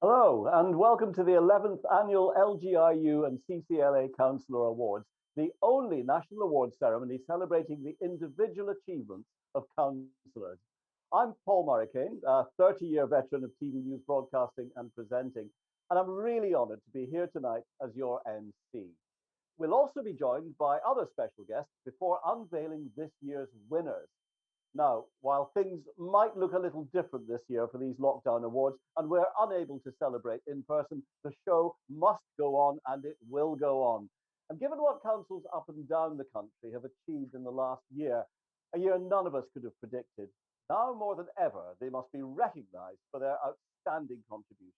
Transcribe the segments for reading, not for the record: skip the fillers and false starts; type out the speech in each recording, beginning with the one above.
Hello, and welcome to the 11th annual LGIU and CCLA Councillor Awards, the only national awards ceremony celebrating the individual achievements of councillors. I'm Paul Murricane, a 30-year veteran of TV news broadcasting and presenting, and I'm really honoured to be here tonight as your MC. We'll also be joined by other special guests before unveiling this year's winners. Now, while things might look a little different this year for these lockdown awards, and we're unable to celebrate in person, the show must go on and it will go on. And given what councils up and down the country have achieved in the last year, a year none of us could have predicted, now more than ever, they must be recognised for their outstanding contributions.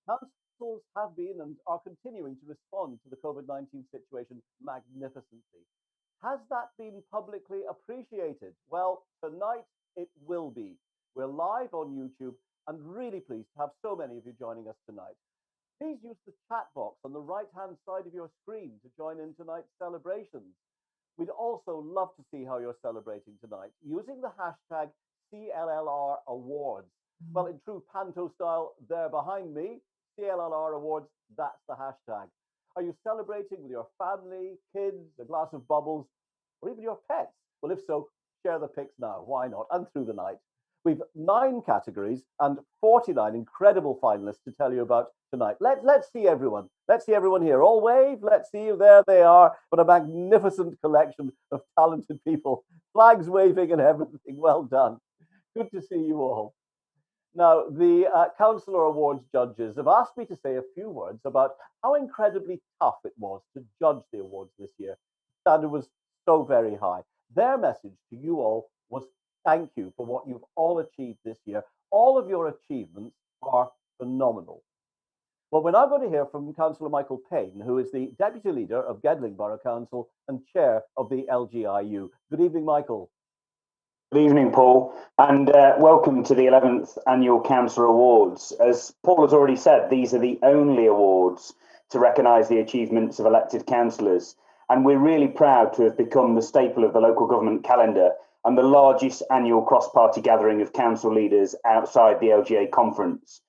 Councils have been and are continuing to respond to the COVID-19 situation magnificently. Has that been publicly appreciated? Well, tonight it will be. We're live on YouTube and really pleased to have so many of you joining us tonight. Please use the chat box on the right-hand side of your screen to join in tonight's celebrations. We'd also love to see how you're celebrating tonight using the hashtag CLR Awards. Well, in true Panto style, they're behind me. CLR Awards, that's the hashtag. Are you celebrating with your family, kids, a glass of bubbles, or even your pets? Well, if so, share the pics now. Why not? And through the night. We've 9 categories and 49 incredible finalists to tell you about tonight. Let's see everyone. Let's see everyone here. All wave. Let's see you. There they are. What a magnificent collection of talented people. Flags waving and everything. Well done. Good to see you all. Now, the Councillor Awards judges have asked me to say a few words about how incredibly tough it was to judge the awards this year. The standard was so very high. Their message to you all was thank you for what you've all achieved this year. All of your achievements are phenomenal. Well, we're now going to hear from Councillor Michael Payne, who is the Deputy Leader of Gedling Borough Council and Chair of the LGIU. Good evening, Michael. Good evening, Paul, and welcome to the 11th Annual Councillor Awards. As Paul has already said, these are the only awards to recognise the achievements of elected councillors, and we're really proud to have become the staple of the local government calendar and the largest annual cross-party gathering of council leaders outside the LGA conference.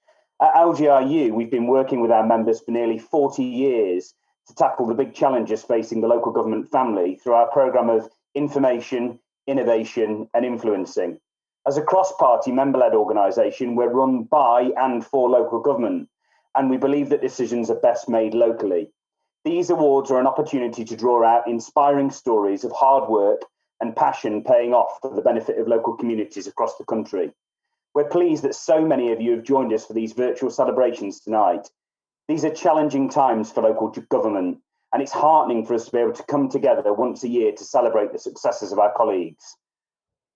At LGIU, we've been working with our members for nearly 40 years to tackle the big challenges facing the local government family through our programme of information, innovation and influencing. As a cross-party member-led organisation, we're run by and for local government, and we believe that decisions are best made locally. These awards are an opportunity to draw out inspiring stories of hard work and passion paying off for the benefit of local communities across the country. We're pleased that so many of you have joined us for these virtual celebrations tonight. These are challenging times for local government, and it's heartening for us to be able to come together once a year to celebrate the successes of our colleagues.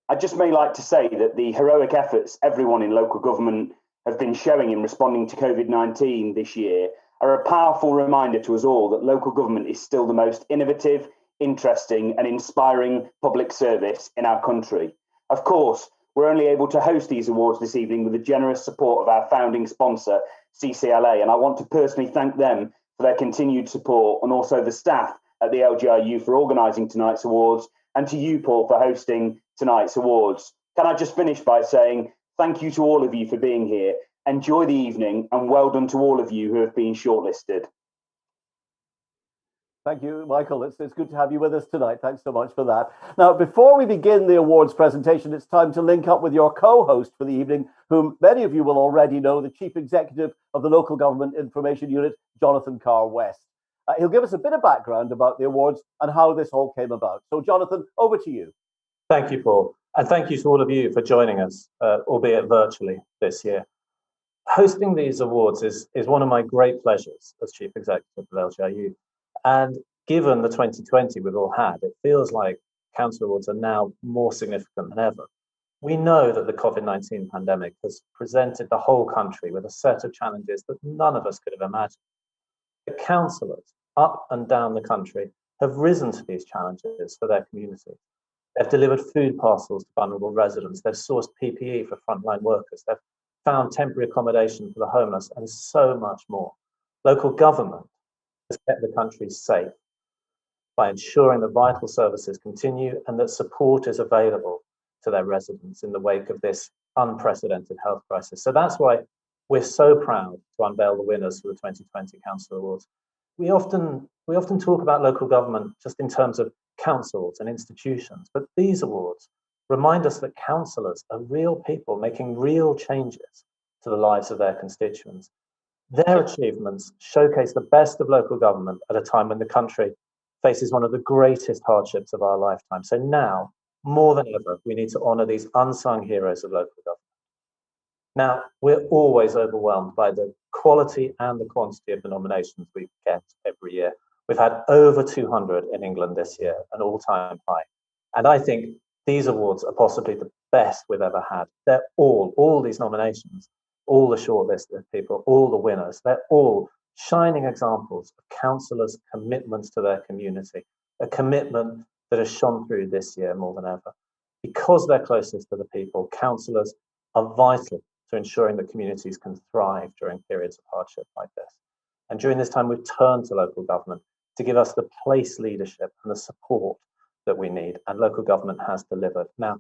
I just may like to say that the heroic efforts everyone in local government have been showing in responding to COVID-19 this year are a powerful reminder to us all that local government is still the most innovative, interesting and inspiring public service in our country. Of course, we're only able to host these awards this evening with the generous support of our founding sponsor, CCLA, and I want to personally thank them for their continued support, and also the staff at the LGIU for organising tonight's awards, and to you, Paul, for hosting tonight's awards. Can I just finish by saying thank you to all of you for being here. Enjoy the evening, and well done to all of you who have been shortlisted. Thank you, Michael. It's good to have you with us tonight. Thanks so much for that. Now, before we begin the awards presentation, it's time to link up with your co-host for the evening, whom many of you will already know, the Chief Executive of the Local Government Information Unit, Jonathan Carr-West. He'll give us a bit of background about the awards and how this all came about. So, Jonathan, over to you. Thank you, Paul. And thank you to all of you for joining us, albeit virtually, this year. Hosting these awards is one of my great pleasures as Chief Executive of LGIU. And given the 2020 we've all had, it feels like Council Awards are now more significant than ever. We know that the COVID-19 pandemic has presented the whole country with a set of challenges that none of us could have imagined. The councillors up and down the country have risen to these challenges for their community. They've delivered food parcels to vulnerable residents. They've sourced PPE for frontline workers. They've found temporary accommodation for the homeless, and so much more. Local government has kept the country safe by ensuring that vital services continue and that support is available to their residents in the wake of this unprecedented health crisis. So that's why we're so proud to unveil the winners for the 2020 Councillor Awards. We often talk about local government just in terms of councils and institutions, but these awards remind us that councillors are real people making real changes to the lives of their constituents. Their achievements showcase the best of local government at a time when the country faces one of the greatest hardships of our lifetime. So now, more than ever, we need to honour these unsung heroes of local government. Now, we're always overwhelmed by the quality and the quantity of the nominations we get every year. We've had over 200 in England this year, an all-time high. And I think these awards are possibly the best we've ever had. They're all these nominations, all the shortlisted people, all the winners, they're all shining examples of councillors' commitments to their community, a commitment that has shone through this year more than ever. Because they're closest to the people, councillors are vital to ensuring that communities can thrive during periods of hardship like this. And during this time, we've turned to local government to give us the place leadership and the support that we need, and local government has delivered. Now,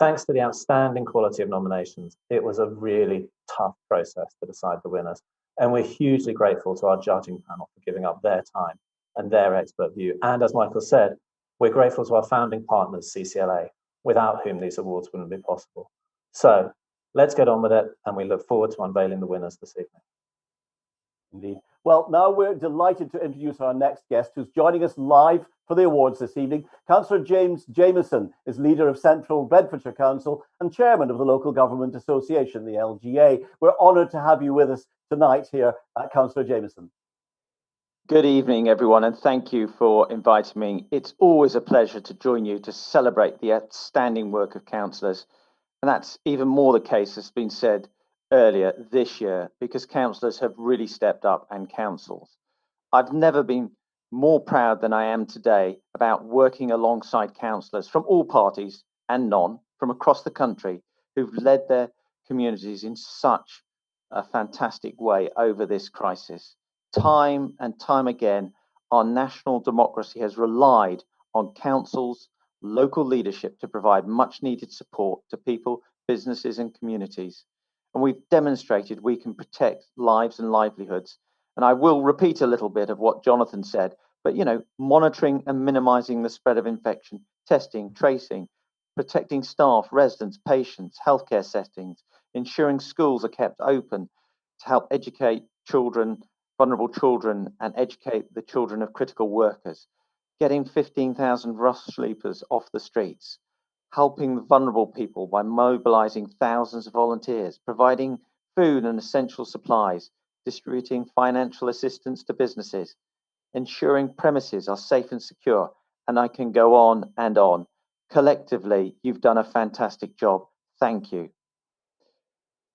thanks to the outstanding quality of nominations, it was a really tough process to decide the winners. And we're hugely grateful to our judging panel for giving up their time and their expert view. And as Michael said, we're grateful to our founding partners, CCLA, without whom these awards wouldn't be possible. So let's get on with it, and we look forward to unveiling the winners this evening. Indeed. Well, now we're delighted to introduce our next guest, who's joining us live for the awards this evening. Councillor James Jamieson is leader of Central Bedfordshire Council and chairman of the Local Government Association, the LGA. We're honoured to have you with us tonight here, Councillor Jamieson. Good evening, everyone, and thank you for inviting me. It's always a pleasure to join you to celebrate the outstanding work of councillors. And that's even more the case, as has been said earlier this year, because councillors have really stepped up, and councils. I've never been more proud than I am today about working alongside councillors from all parties and none from across the country who've led their communities in such a fantastic way over this crisis. Time and time again, our national democracy has relied on councils, local leadership to provide much needed support to people, businesses and communities. And we've demonstrated we can protect lives and livelihoods. And I will repeat a little bit of what Jonathan said, but monitoring and minimizing the spread of infection, testing, tracing, protecting staff, residents, patients, healthcare settings, ensuring schools are kept open to help educate children, vulnerable children, and educate the children of critical workers, getting 15,000 rough sleepers off the streets, helping the vulnerable people by mobilizing thousands of volunteers, providing food and essential supplies, distributing financial assistance to businesses, ensuring premises are safe and secure, and I can go on and on. Collectively, you've done a fantastic job. Thank you.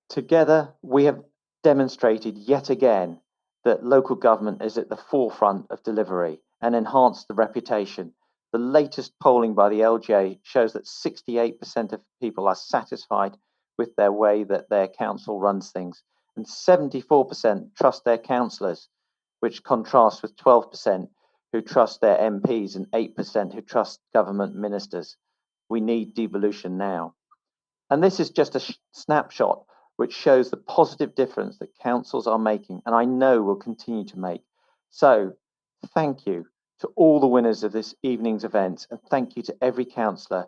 Together, we have demonstrated yet again that local government is at the forefront of delivery and enhanced the reputation. The latest polling by the LGA shows that 68% of people are satisfied with their way that their council runs things, and 74% trust their councillors, which contrasts with 12% who trust their MPs and 8% who trust government ministers. We need devolution now. And this is just a snapshot which shows the positive difference that councils are making, and I know will continue to make. So thank you to all the winners of this evening's events, and thank you to every councillor.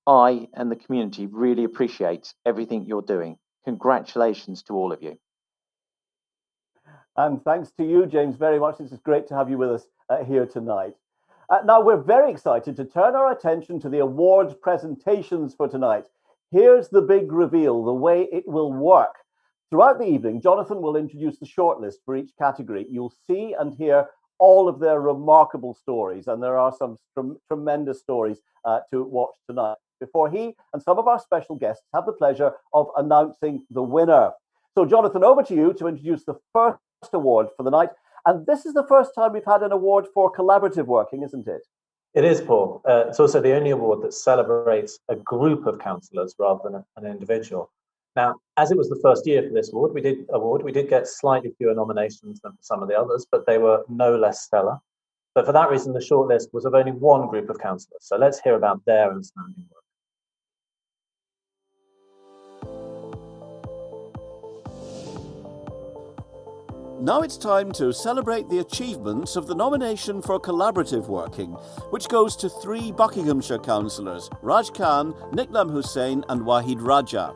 I and the community really appreciate everything you're doing. Congratulations to all of you. And thanks to you, James, very much. This is great to have you with us here tonight. Now, we're very excited to turn our attention to the awards presentations for tonight. Here's the big reveal, the way it will work. Throughout the evening, Jonathan will introduce the shortlist for each category. You'll see and hear all of their remarkable stories, and there are some tremendous stories to watch tonight before he and some of our special guests have the pleasure of announcing the winner. So, Jonathan, over to you to introduce the first award for the night. And this is the first time we've had an award for collaborative working, isn't it? It is, Paul. It's also the only award that celebrates a group of councillors rather than an individual. Now, as it was the first year for this award, we did get slightly fewer nominations than for some of the others, but they were no less stellar. But for that reason, the shortlist was of only one group of councillors. So let's hear about their outstanding work. Now it's time to celebrate the achievements of the nomination for collaborative working, which goes to 3 Buckinghamshire councillors, Raj Khan, Niklam Hussain and Wahid Raja.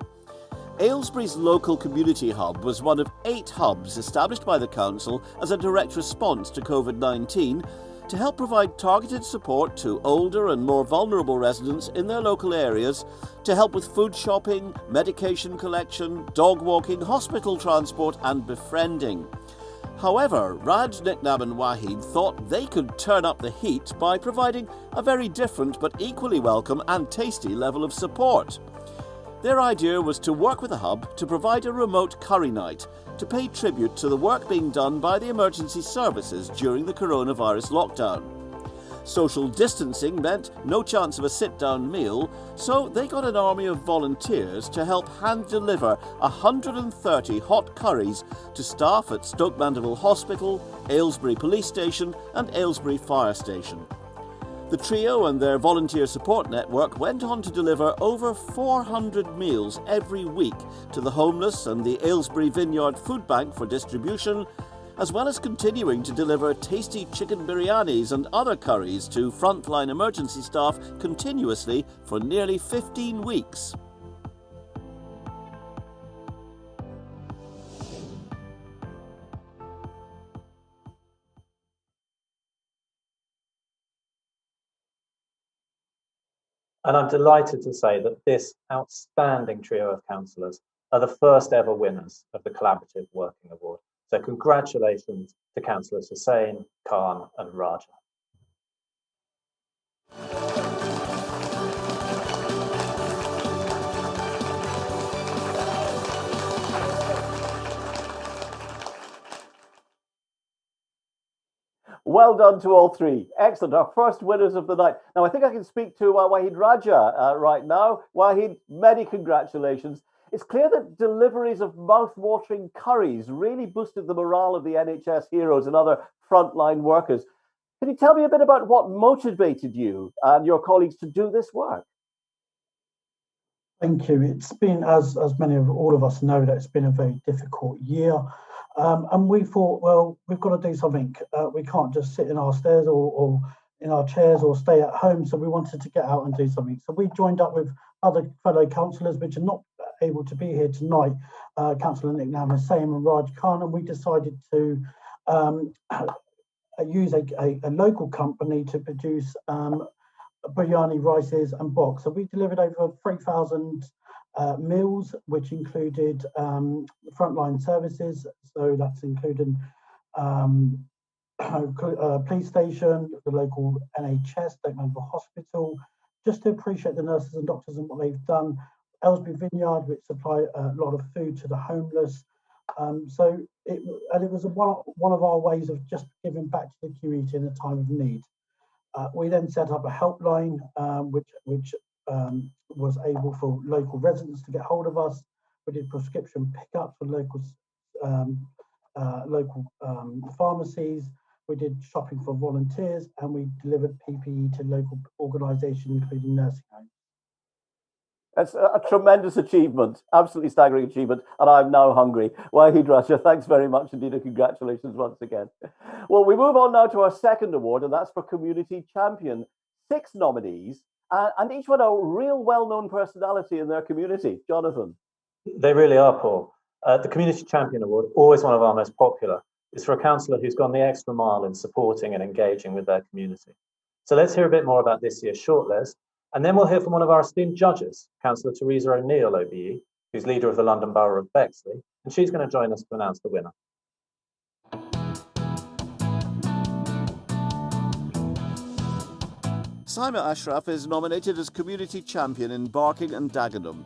Aylesbury's local community hub was one of 8 hubs established by the council as a direct response to COVID-19 to help provide targeted support to older and more vulnerable residents in their local areas, to help with food shopping, medication collection, dog walking, hospital transport and befriending. However, Raj, Niklam and Wahid thought they could turn up the heat by providing a very different but equally welcome and tasty level of support. Their idea was to work with the hub to provide a remote curry night to pay tribute to the work being done by the emergency services during the coronavirus lockdown. Social distancing meant no chance of a sit-down meal, so they got an army of volunteers to help hand-deliver 130 hot curries to staff at Stoke Mandeville Hospital, Aylesbury Police Station and Aylesbury Fire Station. The trio and their volunteer support network went on to deliver over 400 meals every week to the homeless and the Aylesbury Vineyard Food Bank for distribution, as well as continuing to deliver tasty chicken biryanis and other curries to frontline emergency staff continuously for nearly 15 weeks. And I'm delighted to say that this outstanding trio of councillors are the first ever winners of the Collaborative Working Award. So congratulations to Councillors Hussain, Khan and Raja. Well done to all 3. Excellent. Our first winners of the night. Now, I think I can speak to Wahid Raja right now. Wahid, many congratulations. It's clear that deliveries of mouth-watering curries really boosted the morale of the NHS heroes and other frontline workers. Can you tell me a bit about what motivated you and your colleagues to do this work? Thank you. It's been, as many of all of us know, that it's been a very difficult year. And we thought, well, we've got to do something. We can't just sit in our stairs or in our chairs or stay at home. So we wanted to get out and do something. So we joined up with other fellow councillors, which are not able to be here tonight, Councillor Niklam Hussain and Raj Khan, and we decided to use a local company to produce biryani rices and box. So we delivered over 3,000 meals, which included frontline services. So that's including police station, the local NHS, Stoke Mandeville Hospital, just to appreciate the nurses and doctors and what they've done. Aylesbury Vineyard, which supply a lot of food to the homeless. So it was one of our ways of just giving back to the community in a time of need. We then set up a helpline, which was able for local residents to get hold of us. We did prescription pickups for local pharmacies. We did shopping for volunteers, and we delivered PPE to local organisations, including nursing homes. That's a tremendous achievement, absolutely staggering achievement, and I'm now hungry. Wahid Raja, thanks very much indeed, and congratulations once again. Well, we move on now to our second award, and that's for Community Champion. 6 nominees, and each one a real well-known personality in their community. Jonathan. They really are, Paul. The Community Champion Award, always one of our most popular, is for a councillor who's gone the extra mile in supporting and engaging with their community. So let's hear a bit more about this year's shortlist. And then we'll hear from one of our esteemed judges, Councillor Teresa O'Neill, OBE, who's leader of the London Borough of Bexley, and she's going to join us to announce the winner. Saima Ashraf is nominated as Community Champion in Barking and Dagenham.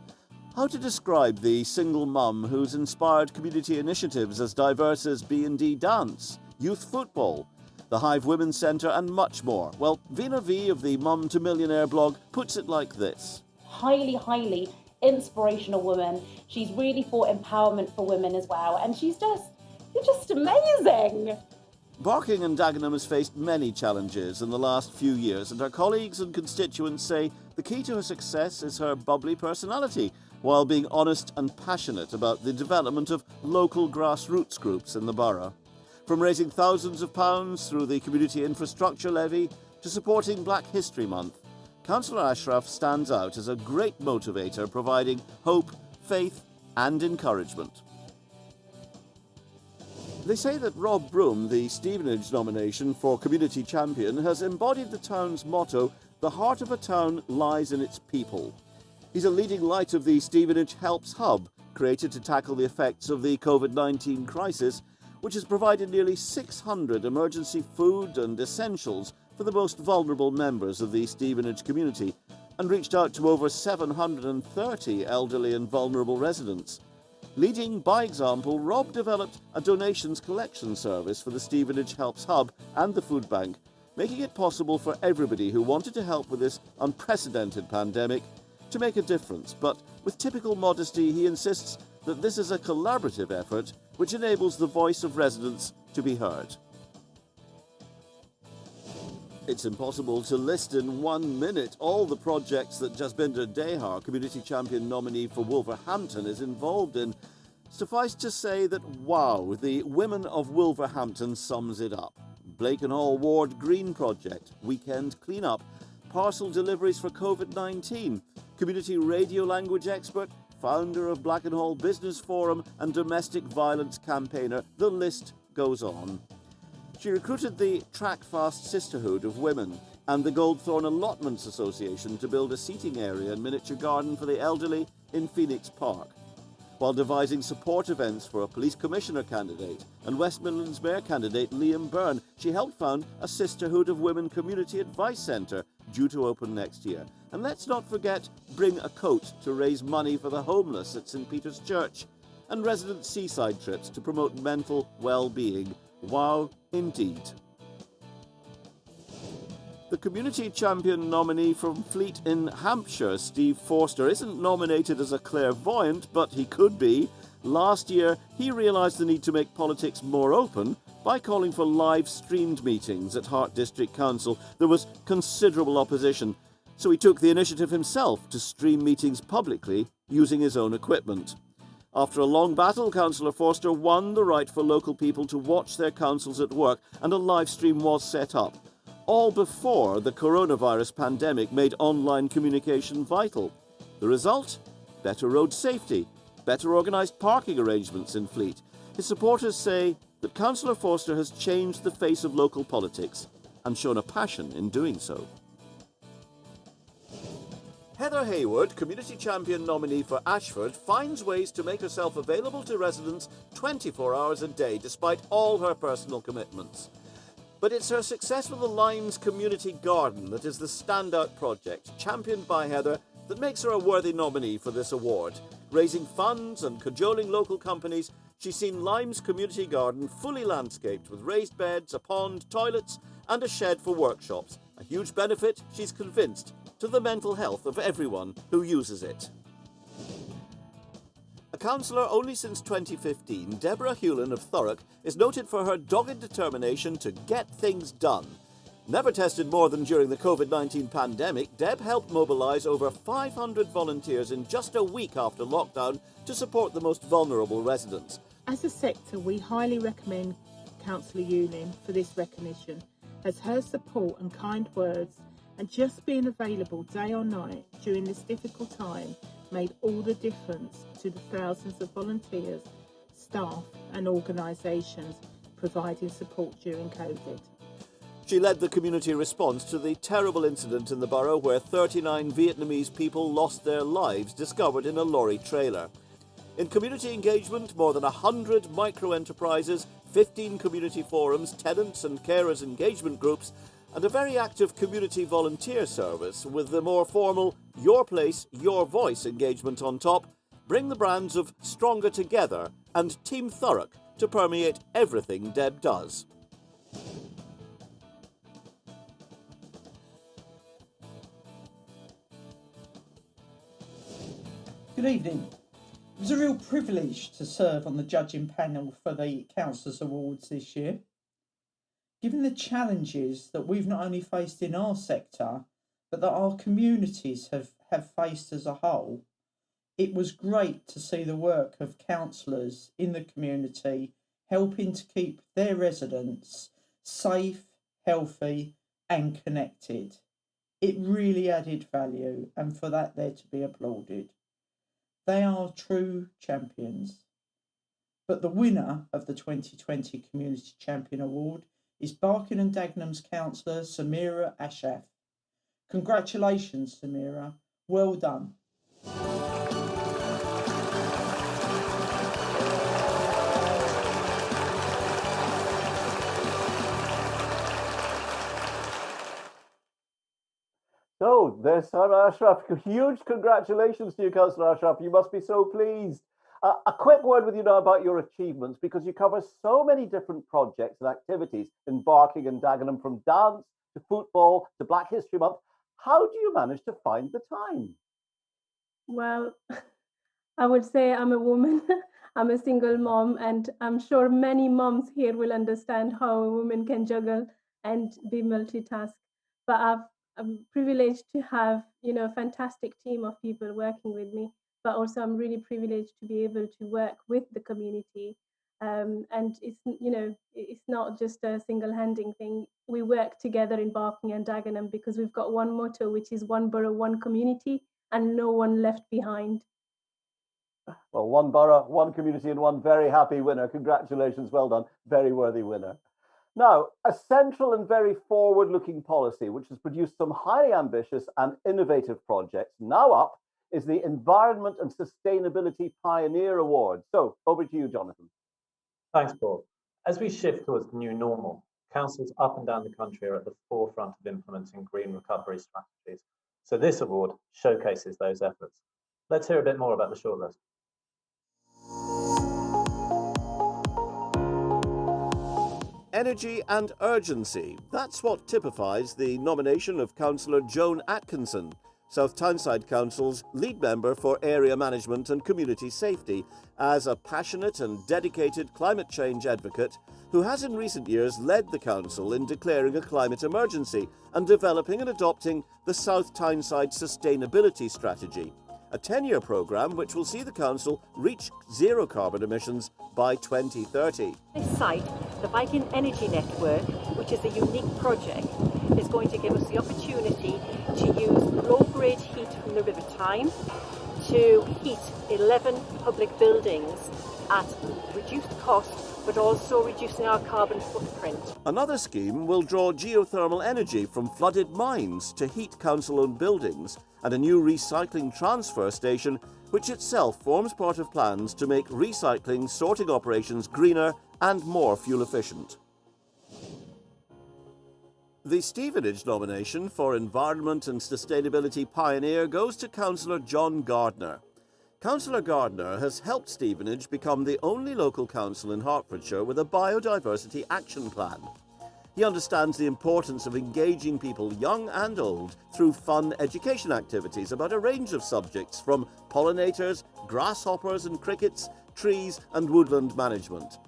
How to describe the single mum who's inspired community initiatives as diverse as B&D Dance, youth football, the Hive Women's Centre and much more? Well, Vina V of the Mum to Millionaire blog puts it like this. Highly inspirational woman. She's really for empowerment for women as well, and you're just amazing. Barking and Dagenham has faced many challenges in the last few years, and her colleagues and constituents say the key to her success is her bubbly personality, while being honest and passionate about the development of local grassroots groups in the borough. From raising thousands of pounds through the Community Infrastructure Levy to supporting Black History Month, Councillor Ashraf stands out as a great motivator, providing hope, faith and encouragement. They say that Rob Broom, the Stevenage nomination for Community Champion, has embodied the town's motto, "The heart of a town lies in its people." He's a leading light of the Stevenage Helps Hub, created to tackle the effects of the COVID-19 crisis, which has provided nearly 600 emergency food and essentials for the most vulnerable members of the Stevenage community, and reached out to over 730 elderly and vulnerable residents. Leading by example, Rob developed a donations collection service for the Stevenage Helps Hub and the food bank, making it possible for everybody who wanted to help with this unprecedented pandemic to make a difference. But with typical modesty, he insists that this is a collaborative effort which enables the voice of residents to be heard. It's impossible to list in 1 minute all the projects that Jasbinder Dehar, Community Champion nominee for Wolverhampton, is involved in. Suffice to say that, wow, the women of Wolverhampton sums it up. Blakenhall Ward Green Project, weekend clean-up, parcel deliveries for COVID-19, community radio language expert, founder of Blakenhall Business Forum and domestic violence campaigner. The list goes on. She recruited the Trackfast Sisterhood of Women and the Goldthorn Allotments Association to build a seating area and miniature garden for the elderly in Phoenix Park, while devising support events for a police commissioner candidate and West Midlands Mayor candidate Liam Byrne. She helped found a Sisterhood of Women Community Advice Centre due to open next year. And let's not forget Bring a Coat to raise money for the homeless at St Peter's Church, and resident seaside trips to promote mental well-being. Wow, indeed. The Community Champion nominee from Fleet in Hampshire, Steve Forster, isn't nominated as a clairvoyant, but he could be. Last year, he realised the need to make politics more open by calling for live-streamed meetings at Hart District Council. There was considerable opposition, so he took the initiative himself to stream meetings publicly using his own equipment. After a long battle, Councillor Forster won the right for local people to watch their councils at work, and a live stream was set up. All before the coronavirus pandemic made online communication vital. The result? Better road safety, better organised parking arrangements in Fleet. His supporters say that Councillor Forster has changed the face of local politics and shown a passion in doing so. Heather Hayward, Community Champion nominee for Ashford, finds ways to make herself available to residents 24 hours a day despite all her personal commitments. But it's her success with the Limes Community Garden that is the standout project, championed by Heather, that makes her a worthy nominee for this award. Raising funds and cajoling local companies, she's seen Limes Community Garden fully landscaped with raised beds, a pond, toilets and a shed for workshops. A huge benefit, she's convinced, to the mental health of everyone who uses it. A councillor only since 2015, Deborah Hewlin of Thurrock is noted for her dogged determination to get things done. Never tested more than during the COVID-19 pandemic, Deb helped mobilise over 500 volunteers in just a week after lockdown to support the most vulnerable residents. As a sector, we highly recommend Councillor Hewlin for this recognition, as her support and kind words and just being available day or night during this difficult time made all the difference to the thousands of volunteers, staff and organisations providing support during COVID. She led the community response to the terrible incident in the borough where 39 Vietnamese people lost their lives, discovered in a lorry trailer. In community engagement, more than 100 micro-enterprises, 15 community forums, tenants and carers engagement groups, and a very active community volunteer service with the more formal Your Place, Your Voice engagement on top, bring the brands of Stronger Together and Team Thurrock to permeate everything Deb does. Good evening. It was a real privilege to serve on the judging panel for the Councillors Awards this year. Given the challenges that we've not only faced in our sector, but that our communities have faced as a whole, it was great to see the work of councillors in the community helping to keep their residents safe, healthy and connected. It really added value, and for that they're to be applauded. They are true champions. But the winner of the 2020 Community Champion Award is Barking and Dagenham's councillor Samira Ashaf. Congratulations, Samira. Well done. So there's Sarah Ashraf. Huge congratulations to you, Councillor Ashraf. You must be so pleased. A quick word with you now about your achievements, because you cover so many different projects and activities in Barking and Dagenham, from dance to football to Black History Month. How do you manage to find the time? Well, I would say I'm a woman. I'm a single mom, and I'm sure many moms here will understand how a woman can juggle and be multitask. But I'm privileged to have, a fantastic team of people working with me. But also, I'm really privileged to be able to work with the community. And it's not just a single-handing thing. We work together in Barking and Dagenham because we've got one motto, which is one borough, one community, and no one left behind. Well, one borough, one community, and one very happy winner. Congratulations, well done. Very worthy winner. Now, a central and very forward-looking policy, which has produced some highly ambitious and innovative projects, now up is the Environment and Sustainability Pioneer Award. So, over to you, Jonathan. Thanks, Paul. As we shift towards the new normal, councils up and down the country are at the forefront of implementing green recovery strategies. So this award showcases those efforts. Let's hear a bit more about the shortlist. Energy and urgency. That's what typifies the nomination of Councillor Joan Atkinson, South Tyneside Council's lead member for area management and community safety, as a passionate and dedicated climate change advocate who has in recent years led the council in declaring a climate emergency and developing and adopting the South Tyneside Sustainability Strategy, a 10-year programme which will see the council reach zero carbon emissions by 2030. This site, the Viking Energy Network, which is a unique project, is going to give us the opportunity to use low-grade heat from the River Tyne to heat 11 public buildings at reduced cost, but also reducing our carbon footprint. Another scheme will draw geothermal energy from flooded mines to heat council-owned buildings, and a new recycling transfer station, which itself forms part of plans to make recycling sorting operations greener and more fuel efficient. The Stevenage nomination for Environment and Sustainability Pioneer goes to Councillor John Gardner. Councillor Gardner has helped Stevenage become the only local council in Hertfordshire with a biodiversity action plan. He understands the importance of engaging people young and old through fun education activities about a range of subjects, from pollinators, grasshoppers and crickets, trees and woodland management.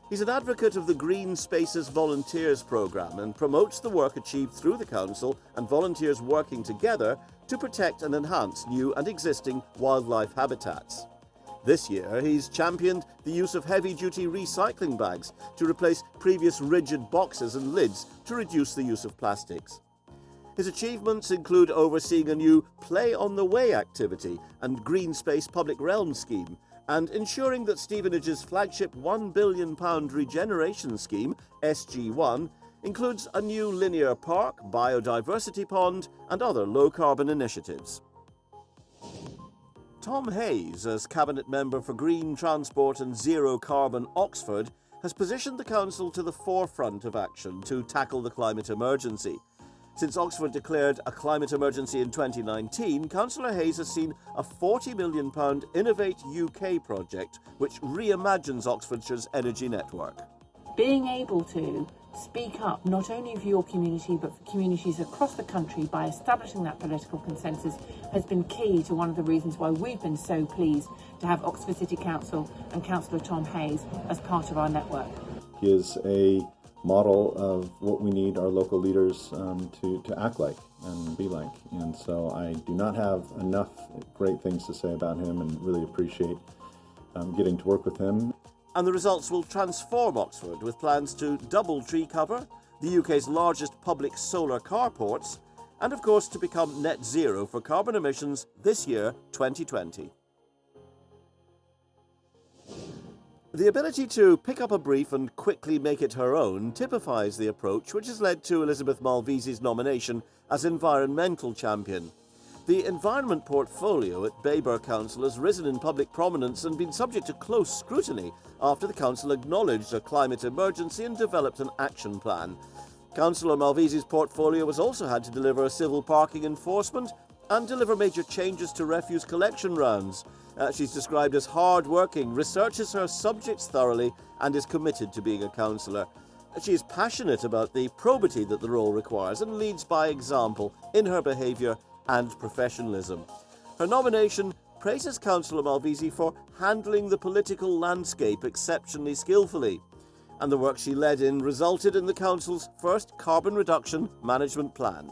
He's an advocate of the Green Spaces Volunteers programme and promotes the work achieved through the council and volunteers working together to protect and enhance new and existing wildlife habitats. This year, he's championed the use of heavy-duty recycling bags to replace previous rigid boxes and lids to reduce the use of plastics. His achievements include overseeing a new Play on the Way activity and Green Space Public Realm scheme, and ensuring that Stevenage's flagship £1 billion regeneration scheme, SG1, includes a new linear park, biodiversity pond, and other low-carbon initiatives. Tom Hayes, as Cabinet Member for Green Transport and Zero Carbon Oxford, has positioned the council to the forefront of action to tackle the climate emergency. Since Oxford declared a climate emergency in 2019, Councillor Hayes has seen a £40 million Innovate UK project which reimagines Oxfordshire's energy network. Being able to speak up not only for your community but for communities across the country by establishing that political consensus has been key to one of the reasons why we've been so pleased to have Oxford City Council and Councillor Tom Hayes as part of our network. He is a model of what we need our local leaders to act like and be like, and so I do not have enough great things to say about him and really appreciate getting to work with him. And the results will transform Oxford with plans to double tree cover, the UK's largest public solar carports, and of course to become net zero for carbon emissions this year, 2020. The ability to pick up a brief and quickly make it her own typifies the approach which has led to Elizabeth Malvese's nomination as Environmental Champion. The environment portfolio at Baber Council has risen in public prominence and been subject to close scrutiny after the council acknowledged a climate emergency and developed an action plan. Councillor Malvese's portfolio has also had to deliver civil parking enforcement and deliver major changes to refuse collection rounds. She's described as hard-working, researches her subjects thoroughly and is committed to being a councillor. She is passionate about the probity that the role requires and leads by example in her behaviour and professionalism. Her nomination praises Councillor Malvese for handling the political landscape exceptionally skillfully, and the work she led in resulted in the council's first carbon reduction management plan.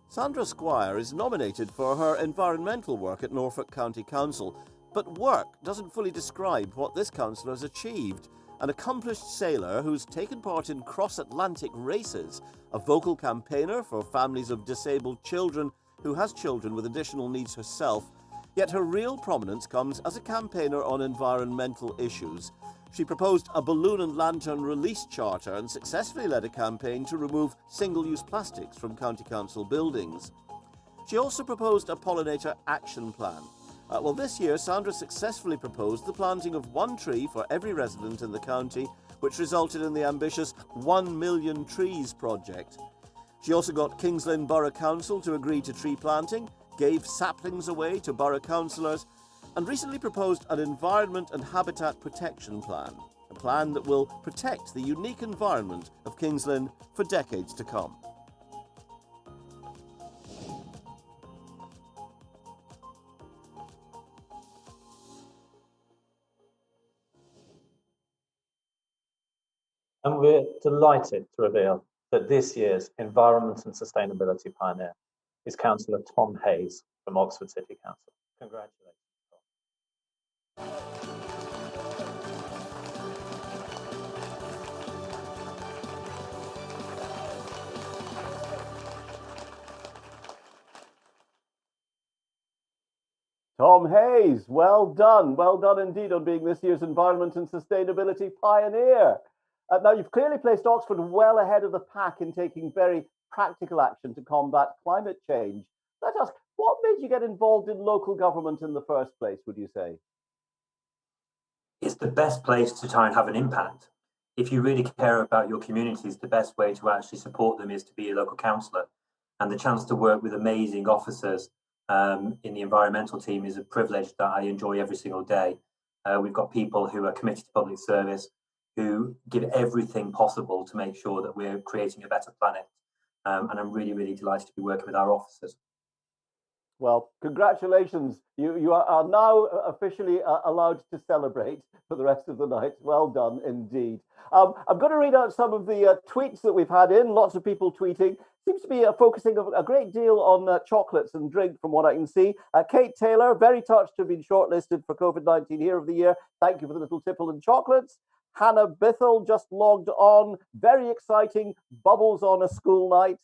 Sandra Squire is nominated for her environmental work at Norfolk County Council, but work doesn't fully describe what this councillor has achieved. An accomplished sailor who's taken part in cross-Atlantic races, a vocal campaigner for families of disabled children who has children with additional needs herself, yet her real prominence comes as a campaigner on environmental issues. She proposed a balloon and lantern release charter and successfully led a campaign to remove single-use plastics from county council buildings. She also proposed a pollinator action plan. Well, this year, Sandra successfully proposed the planting of 1 tree for every resident in the county, which resulted in the ambitious 1 million trees project. She also got Kings Lynn Borough Council to agree to tree planting, gave saplings away to borough councillors, and recently proposed an environment and habitat protection plan, a plan that will protect the unique environment of Kings Lynn for decades to come. And we're delighted to reveal that this year's Environment and Sustainability Pioneer is Councillor Tom Hayes from Oxford City Council. Congratulations, Tom. Tom Hayes, well done indeed on being this year's Environment and Sustainability Pioneer. Now, you've clearly placed Oxford well ahead of the pack in taking very practical action to combat climate change. Let us ask, what made you get involved in local government in the first place, would you say? It's the best place to try and have an impact. If you really care about your communities, the best way to actually support them is to be a local councillor. And the chance to work with amazing officers in the environmental team is a privilege that I enjoy every single day. We've got people who are committed to public service, who give everything possible to make sure that we're creating a better planet. And I'm really, really delighted to be working with our officers. Well, congratulations. You are now officially allowed to celebrate for the rest of the night. Well done indeed. I'm going to read out some of the tweets that we've had in. Lots of people tweeting. Seems to be focusing a great deal on chocolates and drink from what I can see. Kate Taylor, very touched to have been shortlisted for COVID-19 Hero of the Year. Thank you for the little tipple and chocolates. Hannah Bithell just logged on. Very exciting. Bubbles on a school night.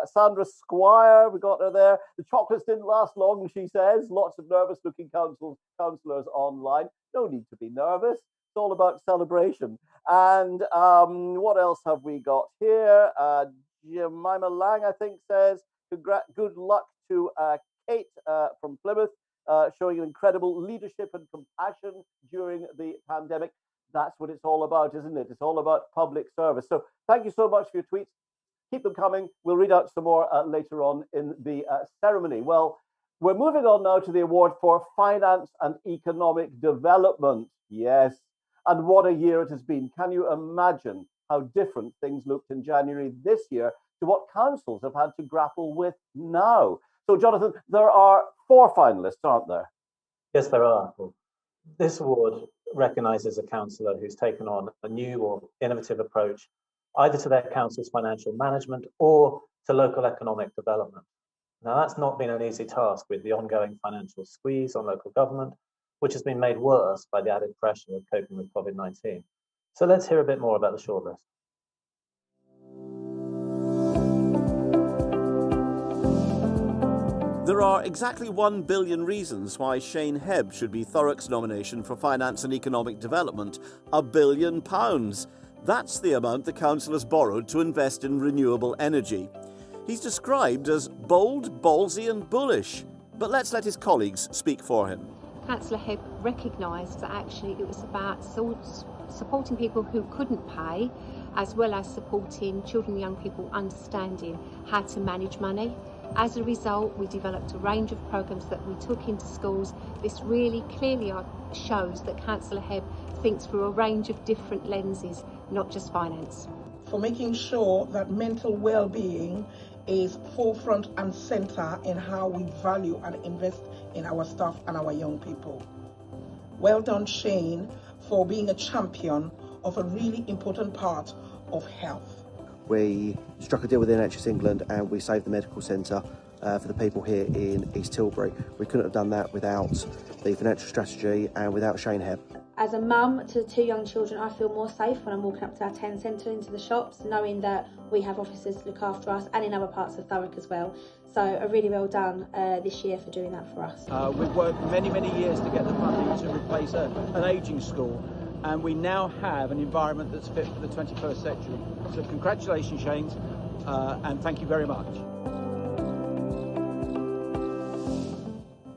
Sandra Squire, we got her there. The chocolates didn't last long, she says. Lots of nervous-looking councillors online. No need to be nervous. It's all about celebration. And what else have we got here? Jemima Lang, I think, says, good luck to Kate from Plymouth, showing an incredible leadership and compassion during the pandemic. That's what it's all about, isn't it? It's all about public service. So thank you so much for your tweets. Keep them coming. We'll read out some more later on in the ceremony. Well, we're moving on now to the award for Finance and Economic Development. Yes, and what a year it has been. Can you imagine how different things looked in January this year to what councils have had to grapple with now? So, Jonathan, there are 4 finalists, aren't there? Yes, there are. This award recognises a councillor who's taken on a new or innovative approach either to their council's financial management or to local economic development. Now, that's not been an easy task with the ongoing financial squeeze on local government, which has been made worse by the added pressure of coping with COVID-19. So let's hear a bit more about the shortlist. There are exactly 1 billion reasons why Shane Hebb should be Thurrock's nomination for Finance and Economic Development. £1 billion. That's the amount the council has borrowed to invest in renewable energy. He's described as bold, ballsy and bullish. But let's let his colleagues speak for him. Councillor Hebb recognised that actually it was about supporting people who couldn't pay, as well as supporting children and young people understanding how to manage money. As a result, we developed a range of programmes that we took into schools. This really clearly shows that Councillor Hebb thinks through a range of different lenses, not just finance. For making sure that mental well-being is forefront and centre in how we value and invest in our staff and our young people. Well done, Shane, for being a champion of a really important part of health. We struck a deal with NHS England and we saved the medical centre for the people here in East Tilbury. We couldn't have done that without the financial strategy and without Shane Hebb. As a mum to 2 young children, I feel more safe when I'm walking up to our town centre into the shops, knowing that we have officers to look after us and in other parts of Thurrock as well. So a really well done this year for doing that for us. We've worked many years to get the funding to replace an ageing school, and we now have an environment that's fit for the 21st century. So congratulations, Shane, and thank you very much.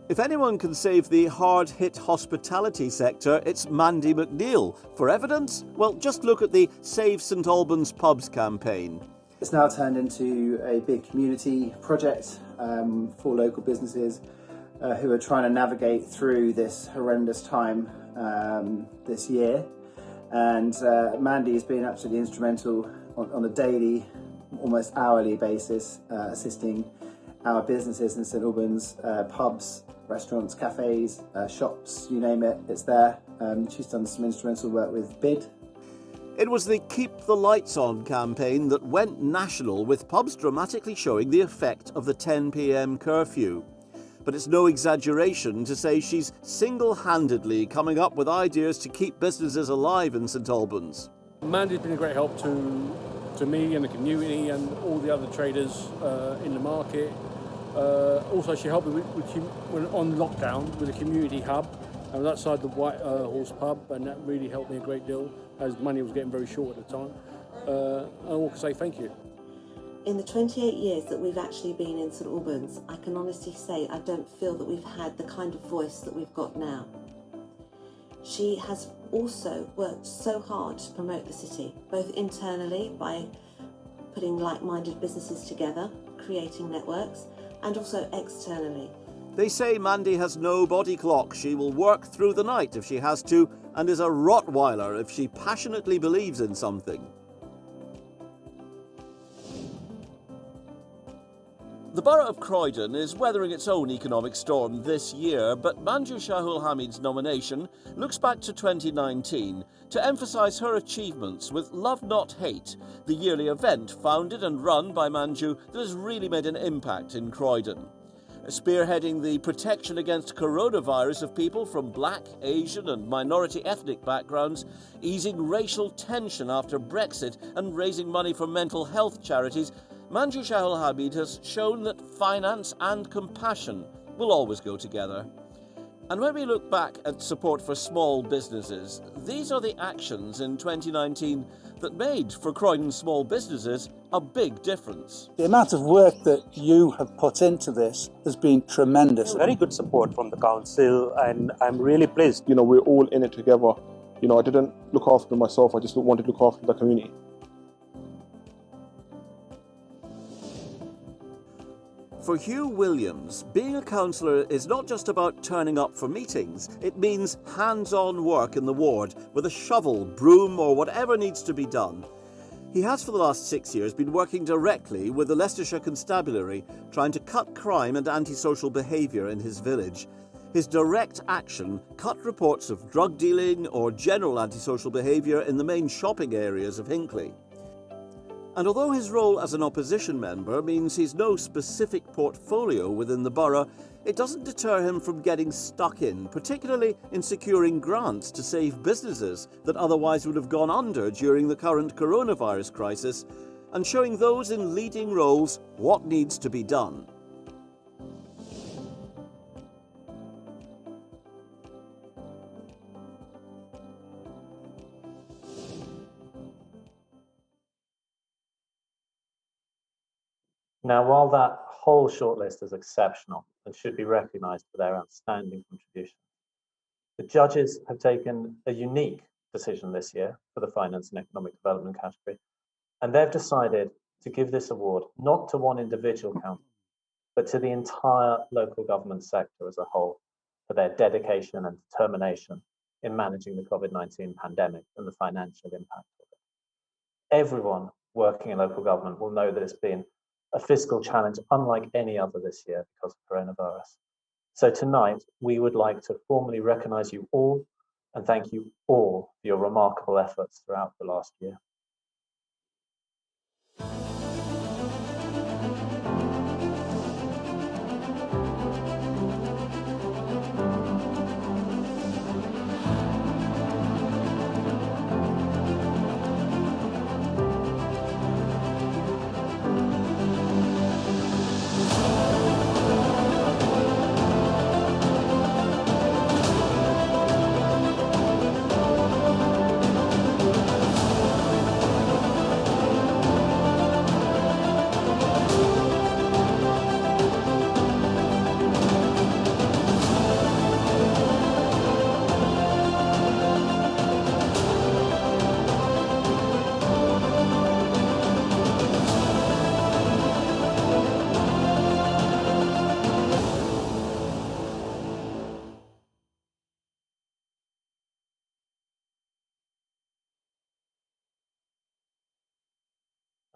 If anyone can save the hard-hit hospitality sector, it's Mandy McNeil. For evidence? Well, just look at the Save St Albans Pubs campaign. It's now turned into a big community project for local businesses who are trying to navigate through this horrendous time this year. And Mandy has been absolutely instrumental on a daily, almost hourly basis, assisting our businesses in St Albans, pubs, restaurants, cafes, shops, you name it, it's there. She's done some instrumental work with BID. It was the Keep the Lights On campaign that went national, with pubs dramatically showing the effect of the 10 p.m. curfew. But it's no exaggeration to say she's single-handedly coming up with ideas to keep businesses alive in St Albans. Mandy's been a great help to me and the community and all the other traders in the market. Also, she helped me with on lockdown with a community hub. I was outside the White Horse pub, and that really helped me a great deal, as money was getting very short at the time. I want to say thank you. In the 28 years that we've actually been in St Albans, I can honestly say I don't feel that we've had the kind of voice that we've got now. She has also worked so hard to promote the city, both internally by putting like-minded businesses together, creating networks, and also externally. They say Mandy has no body clock. She will work through the night if she has to, and is a Rottweiler if she passionately believes in something. The borough of Croydon is weathering its own economic storm this year, but Manju Shahul Hamid's nomination looks back to 2019 to emphasise her achievements with Love Not Hate, the yearly event founded and run by Manju that has really made an impact in Croydon. Spearheading the protection against coronavirus of people from black, Asian and minority ethnic backgrounds, easing racial tension after Brexit and raising money for mental health charities, Manju Shahul Hamid has shown that finance and compassion will always go together. And when we look back at support for small businesses, these are the actions in 2019 that made, for Croydon small businesses, a big difference. The amount of work that you have put into this has been tremendous. Very good support from the council, and I'm really pleased. You know, we're all in it together. You know, I didn't look after myself, I just wanted to look after the community. For Hugh Williams, being a councillor is not just about turning up for meetings. It means hands-on work in the ward with a shovel, broom or whatever needs to be done. He has for the last 6 years been working directly with the Leicestershire Constabulary, trying to cut crime and antisocial behaviour in his village. His direct action cut reports of drug dealing or general antisocial behaviour in the main shopping areas of Hinckley. And although his role as an opposition member means he's no specific portfolio within the borough, it doesn't deter him from getting stuck in, particularly in securing grants to save businesses that otherwise would have gone under during the current coronavirus crisis, and showing those in leading roles what needs to be done. Now, while that whole shortlist is exceptional and should be recognised for their outstanding contributions, the judges have taken a unique decision this year for the Finance and Economic Development category, and they've decided to give this award not to one individual council, but to the entire local government sector as a whole for their dedication and determination in managing the COVID-19 pandemic and the financial impact of it. Everyone working in local government will know that it's been a fiscal challenge unlike any other this year because of coronavirus. So tonight, we would like to formally recognise you all and thank you all for your remarkable efforts throughout the last year.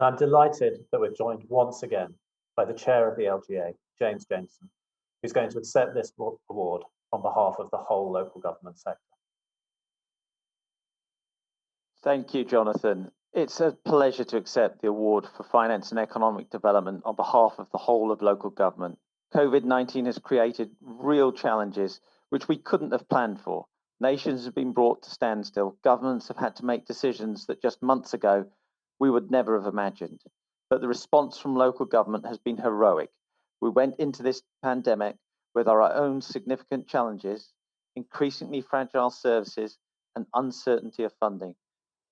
I'm delighted that we're joined once again by the chair of the LGA, James Jameson, who's going to accept this award on behalf of the whole local government sector. Thank you, Jonathan. It's a pleasure to accept the award for Finance and Economic Development on behalf of the whole of local government. COVID-19 has created real challenges which we couldn't have planned for. Nations have been brought to standstill. Governments have had to make decisions that just months ago we would never have imagined. But the response from local government has been heroic. We went into this pandemic with our own significant challenges, increasingly fragile services, and uncertainty of funding.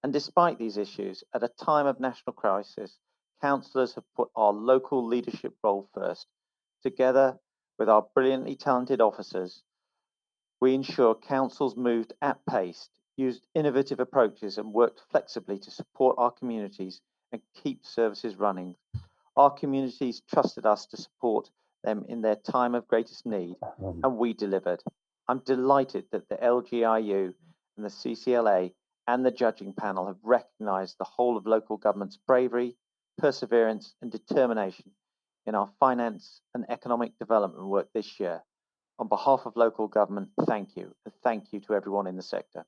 And despite these issues, at a time of national crisis, councillors have put our local leadership role first. Together with our brilliantly talented officers, we ensure councils moved at pace, used innovative approaches and worked flexibly to support our communities and keep services running. Our communities trusted us to support them in their time of greatest need, and we delivered. I'm delighted that the LGIU and the CCLA and the judging panel have recognised the whole of local government's bravery, perseverance and determination in our finance and economic development work this year. On behalf of local government, thank you, and thank you to everyone in the sector.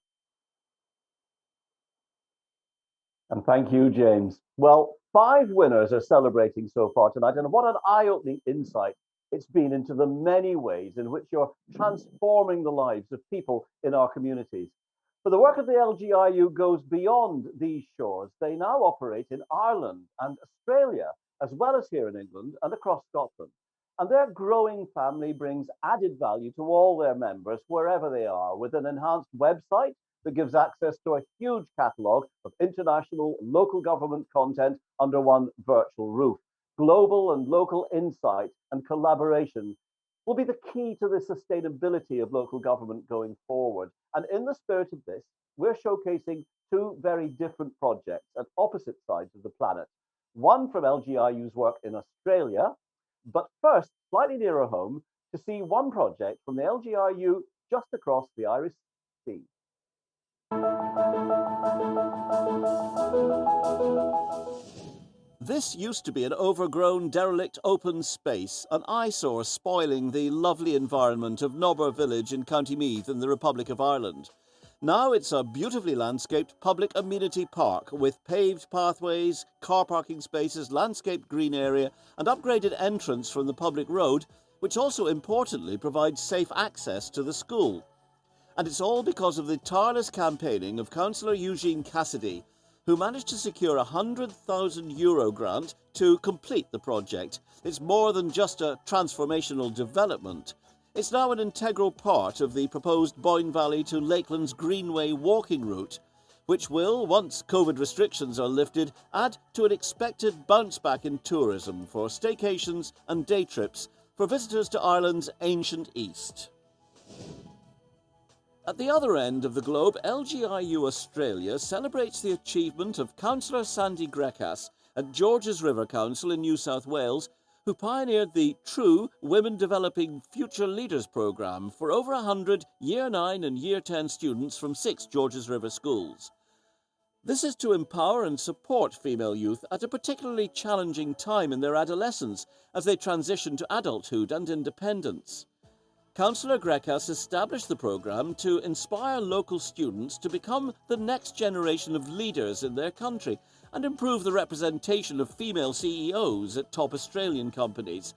And thank you, James. Well, 5 winners are celebrating so far tonight, and what an eye-opening insight it's been into the many ways in which you're transforming the lives of people in our communities. But the work of the LGIU goes beyond these shores. They now operate in Ireland and Australia, as well as here in England and across Scotland. And their growing family brings added value to all their members, wherever they are, with an enhanced website that gives access to a huge catalogue of international local government content under one virtual roof. Global and local insight and collaboration will be the key to the sustainability of local government going forward. And in the spirit of this, we're showcasing 2 very different projects at opposite sides of the planet. One from LGIU's work in Australia, but first, slightly nearer home, to see one project from the LGIU just across the Irish Sea. This used to be an overgrown, derelict open space, an eyesore spoiling the lovely environment of Nobber village in County Meath in the Republic of Ireland. Now it's a beautifully landscaped public amenity park with paved pathways, car parking spaces, landscaped green area and upgraded entrance from the public road, which also importantly provides safe access to the school. And it's all because of the tireless campaigning of Councillor Eugene Cassidy, who managed to secure a €100,000 grant to complete the project. It's more than just a transformational development. It's now an integral part of the proposed Boyne Valley to Lakelands Greenway walking route, which will, once COVID restrictions are lifted, add to an expected bounce back in tourism for staycations and day trips for visitors to Ireland's ancient East. At the other end of the globe, LGIU Australia celebrates the achievement of Councillor Sandy Greckas at Georges River Council in New South Wales, who pioneered the True Women Developing Future Leaders programme for over 100 Year 9 and Year 10 students from 6 Georges River schools. This is to empower and support female youth at a particularly challenging time in their adolescence as they transition to adulthood and independence. Councillor Greckas established the programme to inspire local students to become the next generation of leaders in their country and improve the representation of female CEOs at top Australian companies.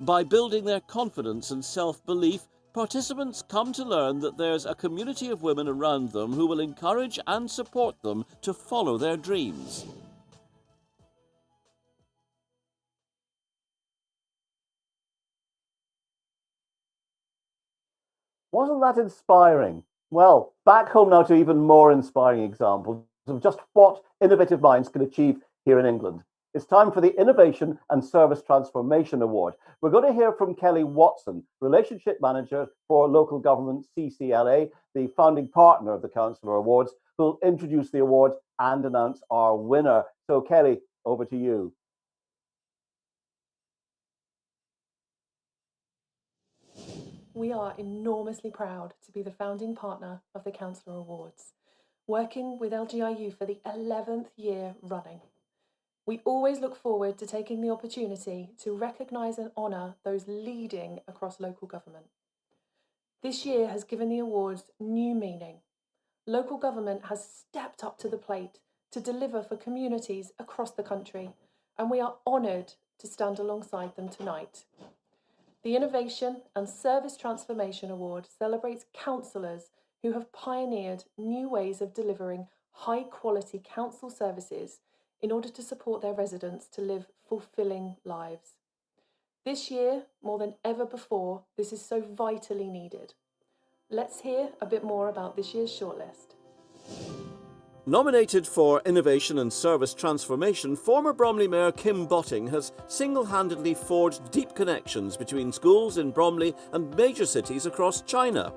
By building their confidence and self-belief, participants come to learn that there's a community of women around them who will encourage and support them to follow their dreams. Wasn't that inspiring? Well, back home now to even more inspiring examples of just what innovative minds can achieve here in England. It's time for the Innovation and Service Transformation Award. We're going to hear from Kelly Watson, Relationship Manager for Local Government CCLA, the founding partner of the Cllr Awards, who will introduce the award and announce our winner. So Kelly, over to you. We are enormously proud to be the founding partner of the Cllr Awards, working with LGIU for the 11th year running. We always look forward to taking the opportunity to recognise and honour those leading across local government. This year has given the awards new meaning. Local government has stepped up to the plate to deliver for communities across the country, and we are honoured to stand alongside them tonight. The Innovation and Service Transformation Award celebrates councillors who have pioneered new ways of delivering high-quality council services in order to support their residents to live fulfilling lives. This year, more than ever before, this is so vitally needed. Let's hear a bit more about this year's shortlist. Nominated for Innovation and Service Transformation, former Bromley Mayor Kim Botting has single-handedly forged deep connections between schools in Bromley and major cities across China.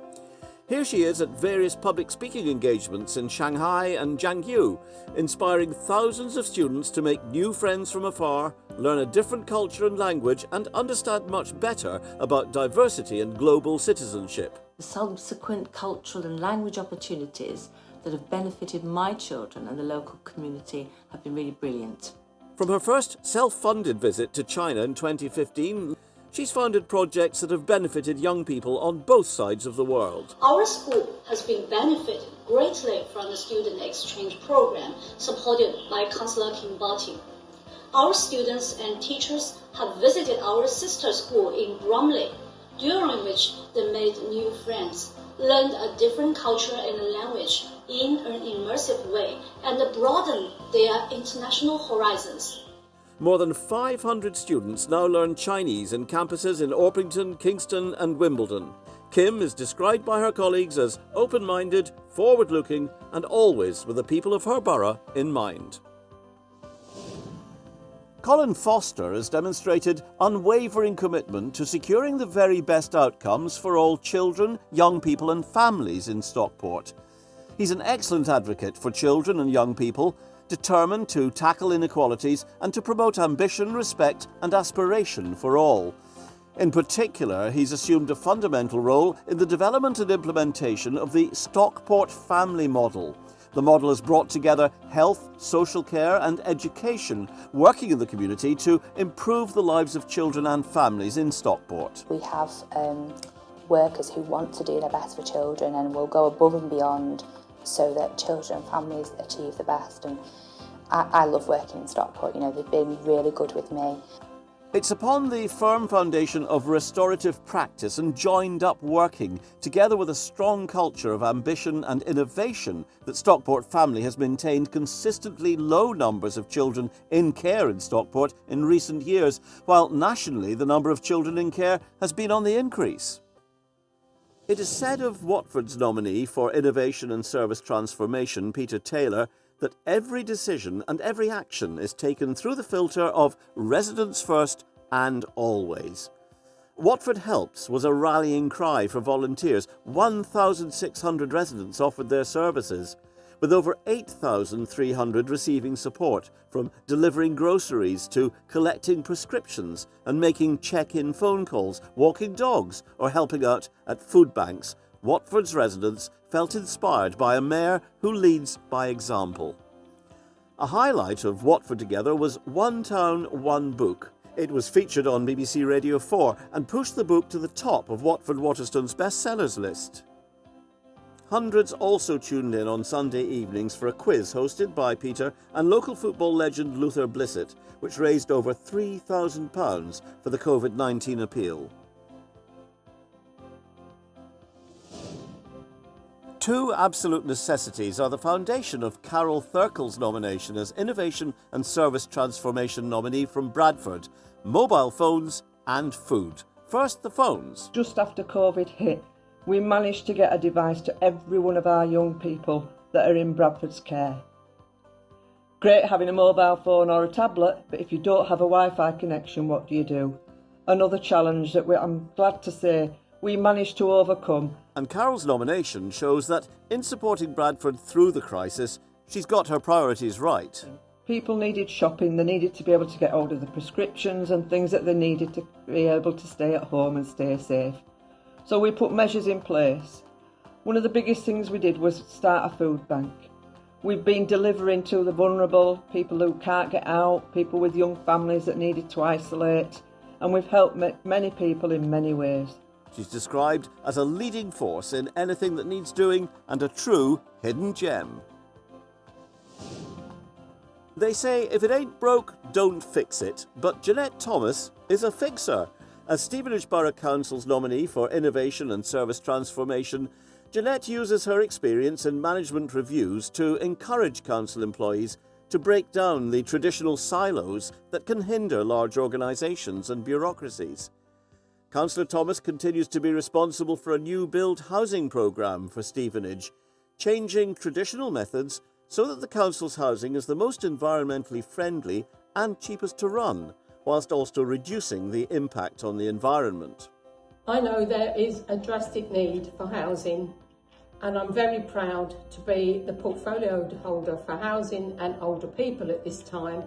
Here she is at various public speaking engagements in Shanghai and Jiangsu, inspiring thousands of students to make new friends from afar, learn a different culture and language, and understand much better about diversity and global citizenship. The subsequent cultural and language opportunities that have benefited my children and the local community have been really brilliant. From her first self-funded visit to China in 2015, she's founded projects that have benefited young people on both sides of the world. Our school has been benefited greatly from the student exchange program supported by Councillor Kim Botting. Our students and teachers have visited our sister school in Bromley, during which they made new friends, learned a different culture and language in an immersive way, and broadened their international horizons. More than 500 students now learn Chinese in campuses in Orpington, Kingston and Wimbledon. Kim is described by her colleagues as open-minded, forward-looking and always with the people of her borough in mind. Colin Foster has demonstrated unwavering commitment to securing the very best outcomes for all children, young people and families in Stockport. He's an excellent advocate for children and young people, determined to tackle inequalities and to promote ambition, respect and aspiration for all. In particular, he's assumed a fundamental role in the development and implementation of the Stockport family model. The model has brought together health, social care and education, working in the community to improve the lives of children and families in Stockport. We have workers who want to do their best for children and will go above and beyond so that children and families achieve the best. And I love working in Stockport. You know, they've been really good with me. It's upon the firm foundation of restorative practice and joined-up working, together with a strong culture of ambition and innovation, that Stockport Family has maintained consistently low numbers of children in care in Stockport in recent years, while nationally the number of children in care has been on the increase. It is said of Watford's nominee for Innovation and Service Transformation, Peter Taylor, that every decision and every action is taken through the filter of residents first and always. Watford Helps was a rallying cry for volunteers. 1,600 residents offered their services, with over 8,300 receiving support, from delivering groceries to collecting prescriptions and making check-in phone calls, walking dogs or helping out at food banks. Watford's residents felt inspired by a mayor who leads by example. A highlight of Watford Together was One Town, One Book. It was featured on BBC Radio 4 and pushed the book to the top of Watford Waterstone's bestsellers list. Hundreds also tuned in on Sunday evenings for a quiz hosted by Peter and local football legend Luther Blissett, which raised over £3,000 for the COVID-19 appeal. Two absolute necessities are the foundation of Carol Thurkel's nomination as Innovation and Service Transformation nominee from Bradford: mobile phones and food. First, the phones. Just after COVID hit, we managed to get a device to every one of our young people that are in Bradford's care. Great having a mobile phone or a tablet, but if you don't have a Wi-Fi connection, what do you do? Another challenge that I'm glad to say we managed to overcome. And Carol's nomination shows that in supporting Bradford through the crisis, she's got her priorities right. People needed shopping, they needed to be able to get hold of the prescriptions and things that they needed to be able to stay at home and stay safe. So we put measures in place. One of the biggest things we did was start a food bank. We've been delivering to the vulnerable, people who can't get out, people with young families that needed to isolate, and we've helped many people in many ways. She's described as a leading force in anything that needs doing and a true hidden gem. They say if it ain't broke, don't fix it. But Jeanette Thomas is a fixer. As Stevenage Borough Council's nominee for Innovation and Service Transformation, Jeanette uses her experience in management reviews to encourage council employees to break down the traditional silos that can hinder large organisations and bureaucracies. Councillor Thomas continues to be responsible for a new build housing programme for Stevenage, changing traditional methods so that the council's housing is the most environmentally friendly and cheapest to run, whilst also reducing the impact on the environment. I know there is a drastic need for housing, and I'm very proud to be the portfolio holder for housing and older people at this time.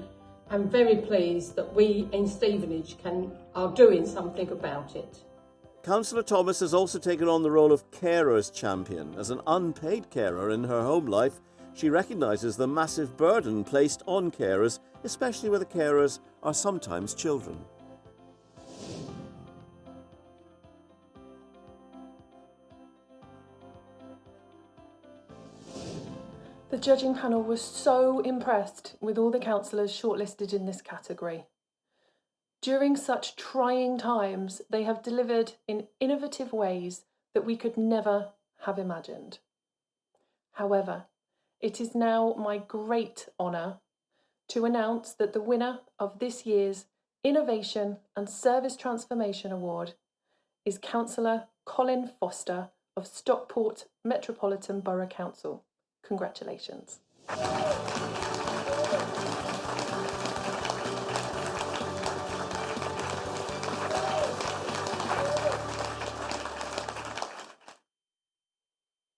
I'm very pleased that we in Stevenage are doing something about it. Councillor Thomas has also taken on the role of carer's champion. As an unpaid carer in her home life, she recognises the massive burden placed on carers, especially where the carers are sometimes children. The judging panel was so impressed with all the councillors shortlisted in this category. During such trying times, they have delivered in innovative ways that we could never have imagined. However, it is now my great honour to announce that the winner of this year's Innovation and Service Transformation Award is Councillor Colin Foster of Stockport Metropolitan Borough Council. Congratulations.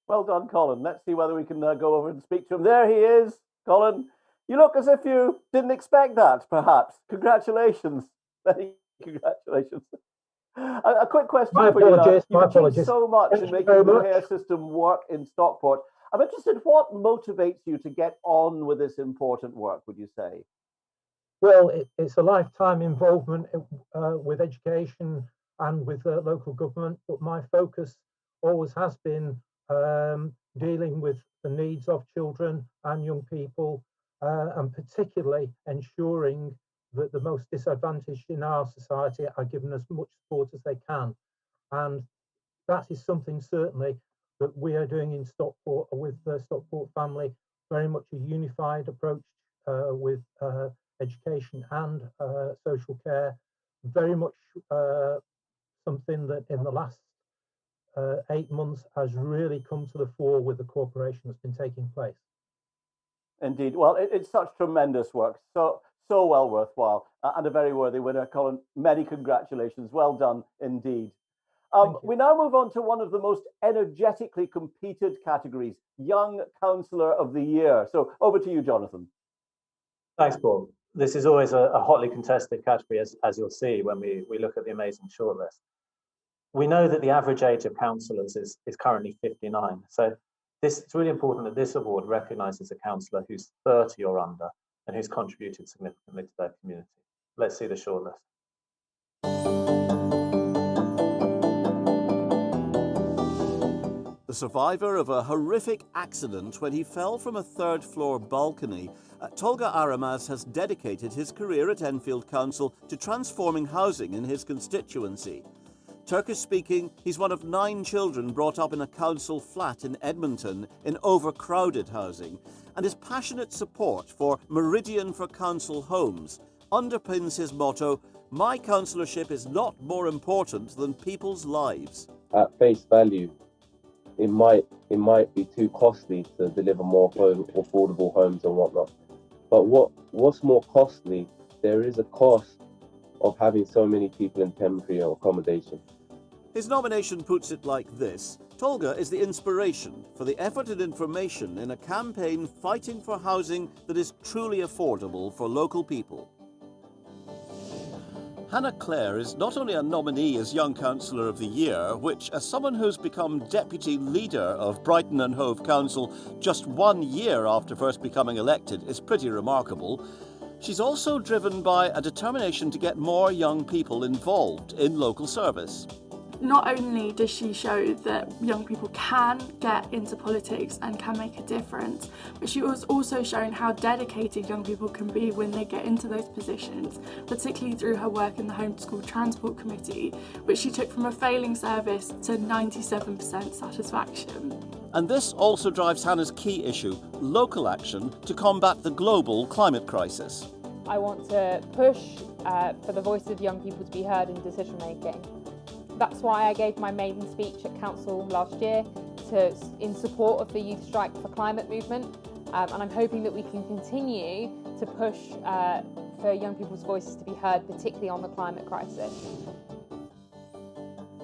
Well done, Colin. Let's see whether we can go over and speak to him. There he is, Colin. You look as if you didn't expect that, perhaps. Congratulations. Congratulations. A quick question for you. You've achieved so much in making the care system work in Stockport. I'm interested, what motivates you to get on with this important work, would you say? Well, it's a lifetime involvement with education and with local government, but my focus always has been dealing with the needs of children and young people, and particularly ensuring that the most disadvantaged in our society are given as much support as they can. And that is something certainly that we are doing in Stockport with the Stockport family, very much a unified approach with education and social care, very much something that in the last 8 months has really come to the fore with the cooperation that's been taking place. Indeed. Well, it's such tremendous work, so well worthwhile, and a very worthy winner. Colin, many congratulations. Well done indeed. We now move on to one of the most energetically competed categories, Young Councillor of the Year. So over to you, Jonathan. Thanks, Paul. This is always a hotly contested category, as you'll see when we look at the amazing shortlist. We know that the average age of councillors is currently 59. So it's really important that this award recognises a councillor who's 30 or under and who's contributed significantly to their community. Let's see the shortlist. The survivor of a horrific accident when he fell from a third-floor balcony, Cllr Awards has dedicated his career at Enfield Council to transforming housing in his constituency. Turkish-speaking, he's one of 9 children brought up in a council flat in Edmonton in overcrowded housing, and his passionate support for Meridian for Council Homes underpins his motto, "My councillorship is not more important than people's lives." At face value, it might be too costly to deliver more affordable homes and whatnot. But what's more costly, there is a cost of having so many people in temporary accommodation. His nomination puts it like this: Cllr is the inspiration for the effort and information in a campaign fighting for housing that is truly affordable for local people. Hannah Clare is not only a nominee as Young Councillor of the Year, which, as someone who's become Deputy Leader of Brighton and Hove Council just 1 year after first becoming elected, is pretty remarkable. She's also driven by a determination to get more young people involved in local service. Not only does she show that young people can get into politics and can make a difference, but she was also shown how dedicated young people can be when they get into those positions, particularly through her work in the Homeschool Transport Committee, which she took from a failing service to 97% satisfaction. And this also drives Hannah's key issue, local action to combat the global climate crisis. I want to push for the voice of young people to be heard in decision making. That's why I gave my maiden speech at Council last year in support of the Youth Strike for Climate movement, and I'm hoping that we can continue to push for young people's voices to be heard, particularly on the climate crisis.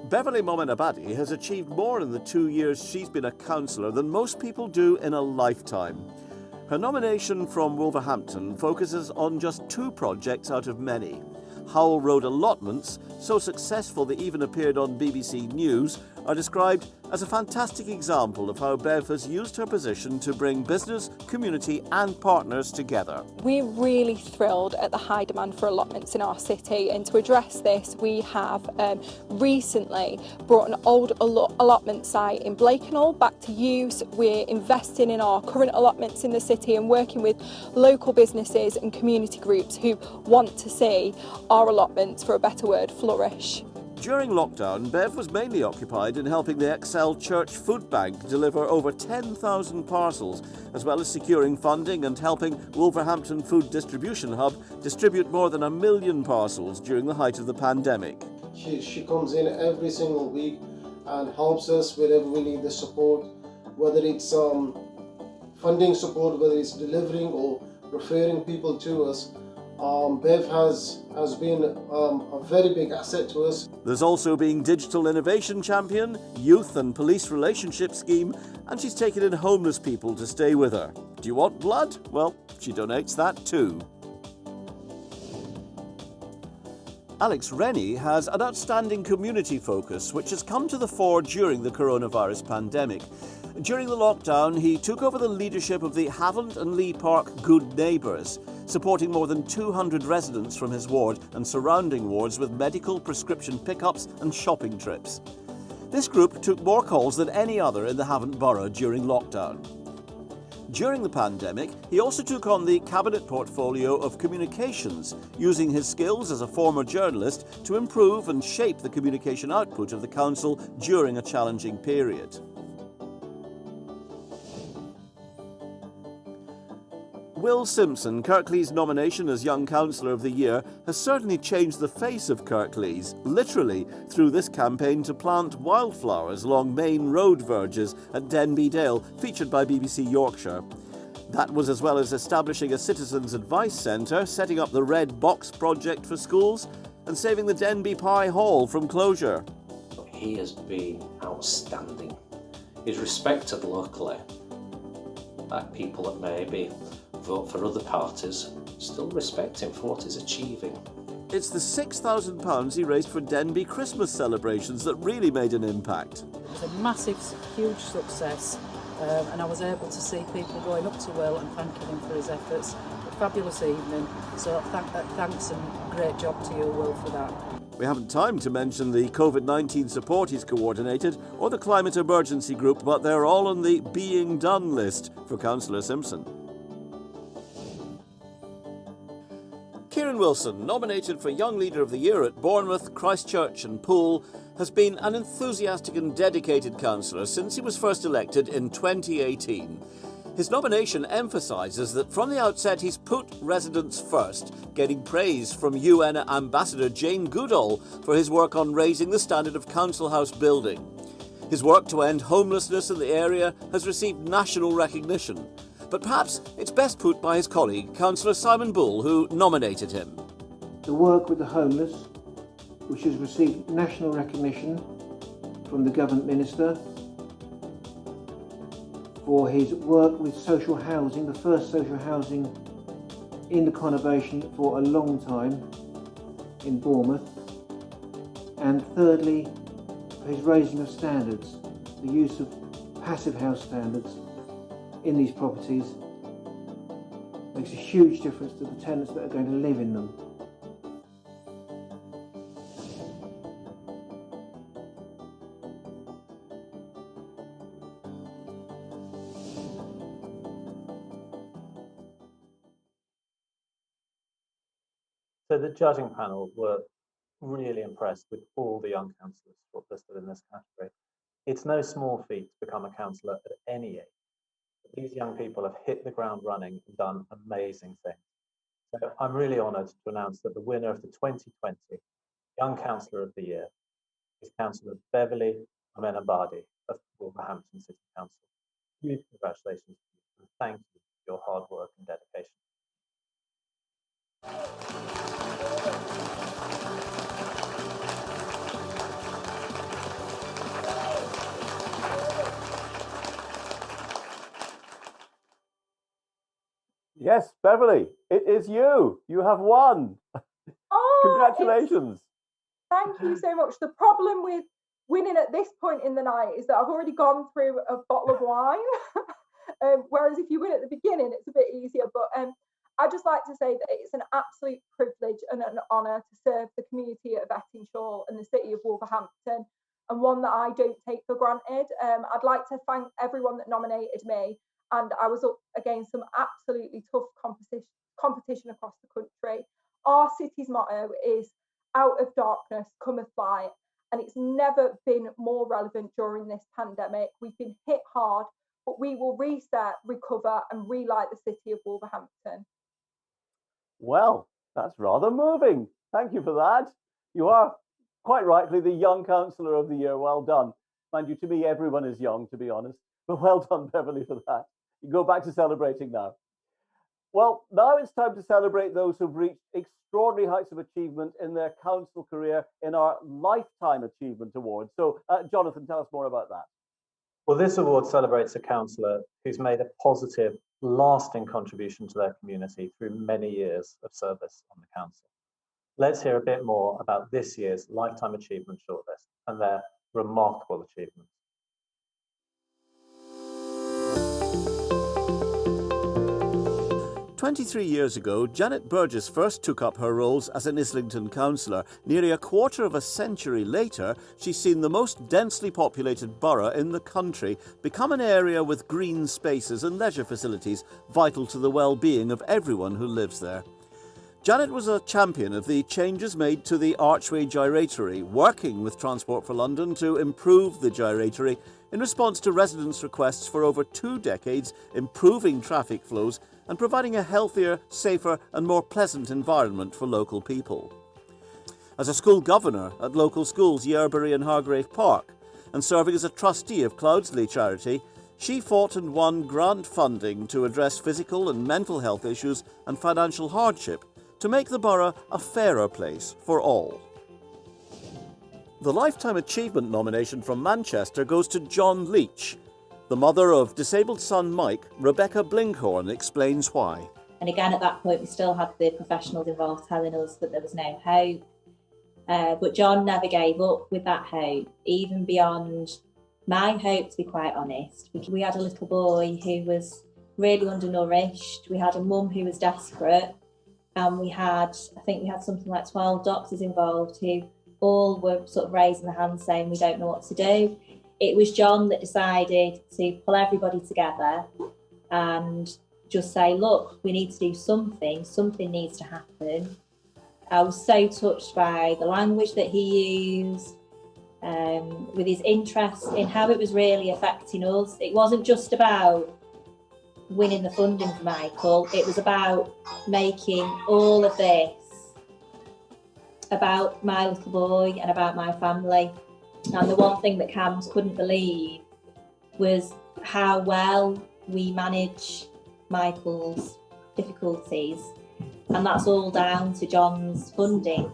Beverly Mominabadi has achieved more in the 2 years she's been a councillor than most people do in a lifetime. Her nomination from Wolverhampton focuses on just 2 projects out of many. Howell Road allotments, so successful they even appeared on BBC News, are described as a fantastic example of how Bev has used her position to bring business, community and partners together. We're really thrilled at the high demand for allotments in our city, and to address this we have recently brought an old allotment site in Blakenhall back to use. We're investing in our current allotments in the city and working with local businesses and community groups who want to see our allotments, for a better word, flourish. During lockdown, Bev was mainly occupied in helping the Excel Church Food Bank deliver over 10,000 parcels, as well as securing funding and helping Wolverhampton Food Distribution Hub distribute more than 1 million parcels during the height of the pandemic. She comes in every single week and helps us wherever we need the support, whether it's funding support, whether it's delivering or referring people to us. Bev has been a very big asset to us. There's also being Digital Innovation Champion, Youth and Police Relationship Scheme, and she's taken in homeless people to stay with her. Do you want blood? Well, she donates that too. Alex Rennie has an outstanding community focus which has come to the fore during the coronavirus pandemic. During the lockdown, he took over the leadership of the Haviland and Lee Park Good Neighbours, supporting more than 200 residents from his ward and surrounding wards with medical prescription pickups and shopping trips. This group took more calls than any other in the Havant Borough during lockdown. During the pandemic, he also took on the cabinet portfolio of communications, using his skills as a former journalist to improve and shape the communication output of the council during a challenging period. Will Simpson, Kirklees' nomination as Young Councillor of the Year, has certainly changed the face of Kirklees, literally through this campaign to plant wildflowers along main road verges at Denby Dale, featured by BBC Yorkshire. That was as well as establishing a citizens' advice centre, setting up the Red Box project for schools, and saving the Denby Pie Hall from closure. He has been outstanding. He's respected locally by people that maybe vote for other parties, still respect him for what he's achieving. It's the £6,000 he raised for Denby Christmas celebrations that really made an impact. It was a massive, huge success, and I was able to see people going up to Will and thanking him for his efforts. A fabulous evening, so thanks and great job to you, Will, for that. We haven't time to mention the COVID-19 support he's coordinated or the climate emergency group, but they're all on the being done list for Councillor Simpson. Kieran Wilson, nominated for Young Leader of the Year at Bournemouth, Christchurch and Poole, has been an enthusiastic and dedicated councillor since he was first elected in 2018. His nomination emphasises that from the outset he's put residents first, getting praise from UN Ambassador Jane Goodall for his work on raising the standard of council house building. His work to end homelessness in the area has received national recognition. But perhaps it's best put by his colleague, Councillor Simon Bull, who nominated him. The work with the homeless, which has received national recognition from the Government Minister, for his work with social housing, the first social housing in the conurbation for a long time in Bournemouth, and thirdly, for his raising of standards, the use of passive house standards in these properties makes a huge difference to the tenants that are going to live in them. So the judging panel were really impressed with all the young councillors shortlisted in this category. It's no small feat to become a councillor at any age. These young people have hit the ground running and done amazing things. So I'm really honoured to announce that the winner of the 2020 Young Councillor of the Year is Councillor Beverly Amenabadi of Wolverhampton City Council. Huge congratulations to you and thank you for your hard work and dedication. Yes, Beverly, it is you. You have won. Oh, congratulations. Thank you so much. The problem with winning at this point in the night is that I've already gone through a bottle of wine. Whereas if you win at the beginning, it's a bit easier. But I'd just like to say that it's an absolute privilege and an honour to serve the community of Ettingshaw and the city of Wolverhampton, and one that I don't take for granted. I'd like to thank everyone that nominated me. And I was up against some absolutely tough competition across the country. Our city's motto is "Out of darkness cometh light," and it's never been more relevant during this pandemic. We've been hit hard, but we will reset, recover, and relight the city of Wolverhampton. Well, that's rather moving. Thank you for that. You are quite rightly the Young Councillor of the Year. Well done. Mind you, to me, everyone is young, to be honest. But well done, Beverly, for that. You go back to celebrating now. Well, now it's time to celebrate those who've reached extraordinary heights of achievement in their council career in our Lifetime Achievement Awards. So, Jonathan, tell us more about that. Well, this award celebrates a councillor who's made a positive, lasting contribution to their community through many years of service on the council. Let's hear a bit more about this year's Lifetime Achievement shortlist and their remarkable achievements. 23 years ago, Janet Burgess first took up her roles as an Islington councillor. Nearly a quarter of a century later, she's seen the most densely populated borough in the country become an area with green spaces and leisure facilities vital to the well-being of everyone who lives there. Janet was a champion of the changes made to the Archway Gyratory, working with Transport for London to improve the gyratory in response to residents' requests for over 2 decades, improving traffic flows and providing a healthier, safer and more pleasant environment for local people. As a school governor at local schools Yearbury and Hargrave Park, and serving as a trustee of Cloudsley Charity, she fought and won grant funding to address physical and mental health issues and financial hardship to make the borough a fairer place for all. The Lifetime Achievement nomination from Manchester goes to John Leach. The mother of disabled son Mike, Rebecca Blinkhorn, explains why. And again, at that point, we still had the professionals involved telling us that there was no hope. But John never gave up with that hope, even beyond my hope, to be quite honest. We had a little boy who was really undernourished. We had a mum who was desperate. And I think we had something like 12 doctors involved who all were sort of raising their hands saying, we don't know what to do. It was John that decided to pull everybody together and just say, look, we need to do something needs to happen. I was so touched by the language that he used, with his interest in how it was really affecting us. It wasn't just about winning the funding for Michael, it was about making all of this about my little boy and about my family. And the one thing that CAMS couldn't believe was how well we manage Michael's difficulties. And that's all down to John's funding.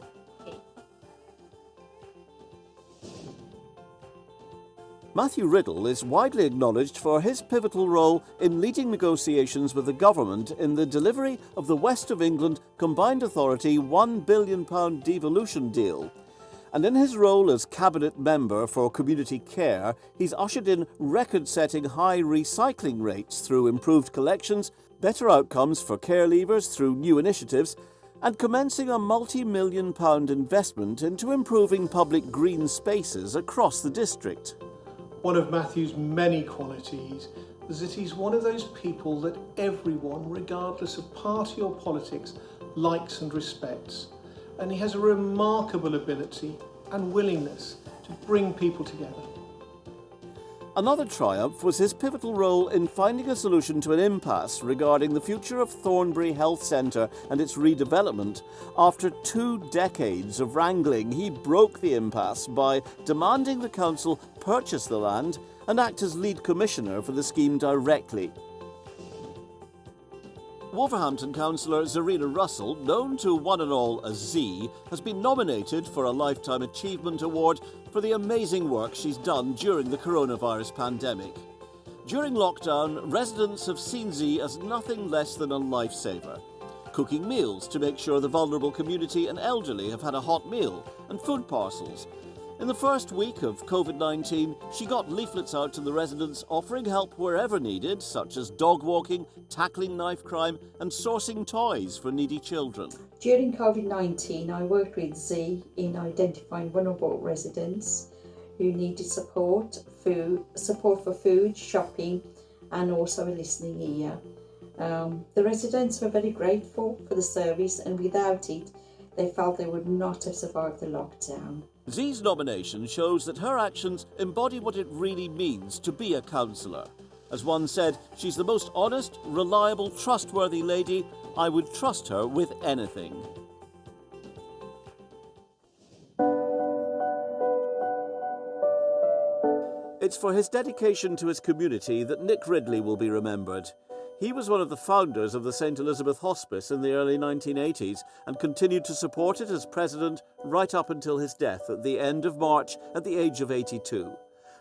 Matthew Riddle is widely acknowledged for his pivotal role in leading negotiations with the government in the delivery of the West of England Combined Authority £1 billion devolution deal. And in his role as Cabinet Member for Community Care, he's ushered in record-setting high recycling rates through improved collections, better outcomes for care leavers through new initiatives, and commencing a multi-million-pound investment into improving public green spaces across the district. One of Matthew's many qualities is that he's one of those people that everyone, regardless of party or politics, likes and respects. And he has a remarkable ability and willingness to bring people together. Another triumph was his pivotal role in finding a solution to an impasse regarding the future of Thornbury Health Centre and its redevelopment. After 2 decades of wrangling, he broke the impasse by demanding the council purchase the land and act as lead commissioner for the scheme directly. Wolverhampton councillor Zarina Russell, known to one and all as Z, has been nominated for a Lifetime Achievement Award for the amazing work she's done during the coronavirus pandemic. During lockdown, residents have seen Z as nothing less than a lifesaver, cooking meals to make sure the vulnerable community and elderly have had a hot meal, and food parcels. In the first week of COVID-19, she got leaflets out to the residents offering help wherever needed, such as dog walking, tackling knife crime and sourcing toys for needy children. During COVID-19, I worked with Z in identifying vulnerable residents who needed support for food, shopping and also a listening ear. The residents were very grateful for the service, and without it, they felt they would not have survived the lockdown. Z's nomination shows that her actions embody what it really means to be a councillor. As one said, she's the most honest, reliable, trustworthy lady. I would trust her with anything. It's for his dedication to his community that Nick Ridley will be remembered. He was one of the founders of the St Elizabeth Hospice in the early 1980s and continued to support it as president right up until his death at the end of March at the age of 82.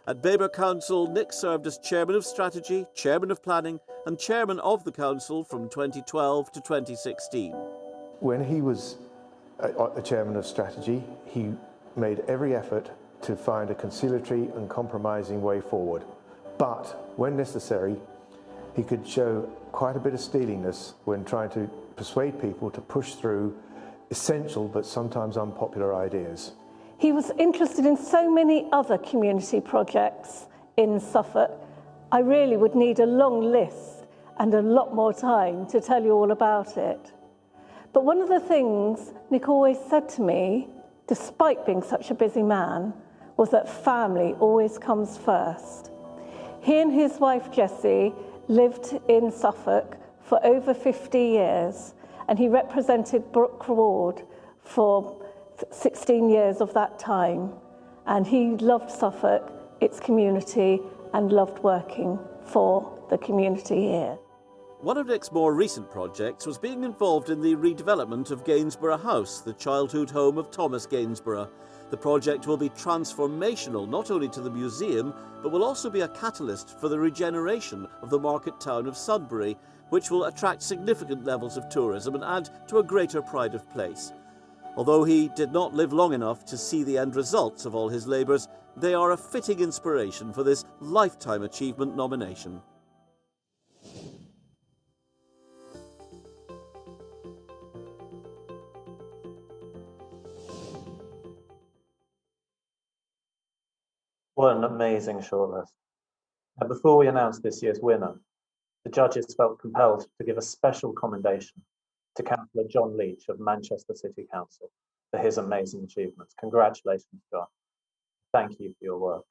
At Baber Council, Nick served as Chairman of Strategy, Chairman of Planning and Chairman of the Council from 2012 to 2016. When he was the Chairman of Strategy, he made every effort to find a conciliatory and compromising way forward. But when necessary, He could show quite a bit of steeliness when trying to persuade people to push through essential but sometimes unpopular ideas. He was interested in so many other community projects in Suffolk. I really would need a long list and a lot more time to tell you all about it. But one of the things Nick always said to me, despite being such a busy man, was that family always comes first. He and his wife Jessie lived in Suffolk for over 50 years, and he represented Cllr Awards for 16 years of that time. And he loved Suffolk, its community, and loved working for the community here. One of Nick's more recent projects was being involved in the redevelopment of Gainsborough House, the childhood home of Thomas Gainsborough. The project will be transformational not only to the museum, but will also be a catalyst for the regeneration of the market town of Sudbury, which will attract significant levels of tourism and add to a greater pride of place. Although he did not live long enough to see the end results of all his labours, they are a fitting inspiration for this Lifetime Achievement nomination. What an amazing shortlist. And before we announce this year's winner, the judges felt compelled to give a special commendation to Councillor John Leach of Manchester City Council for his amazing achievements. Congratulations, John. Thank you for your work.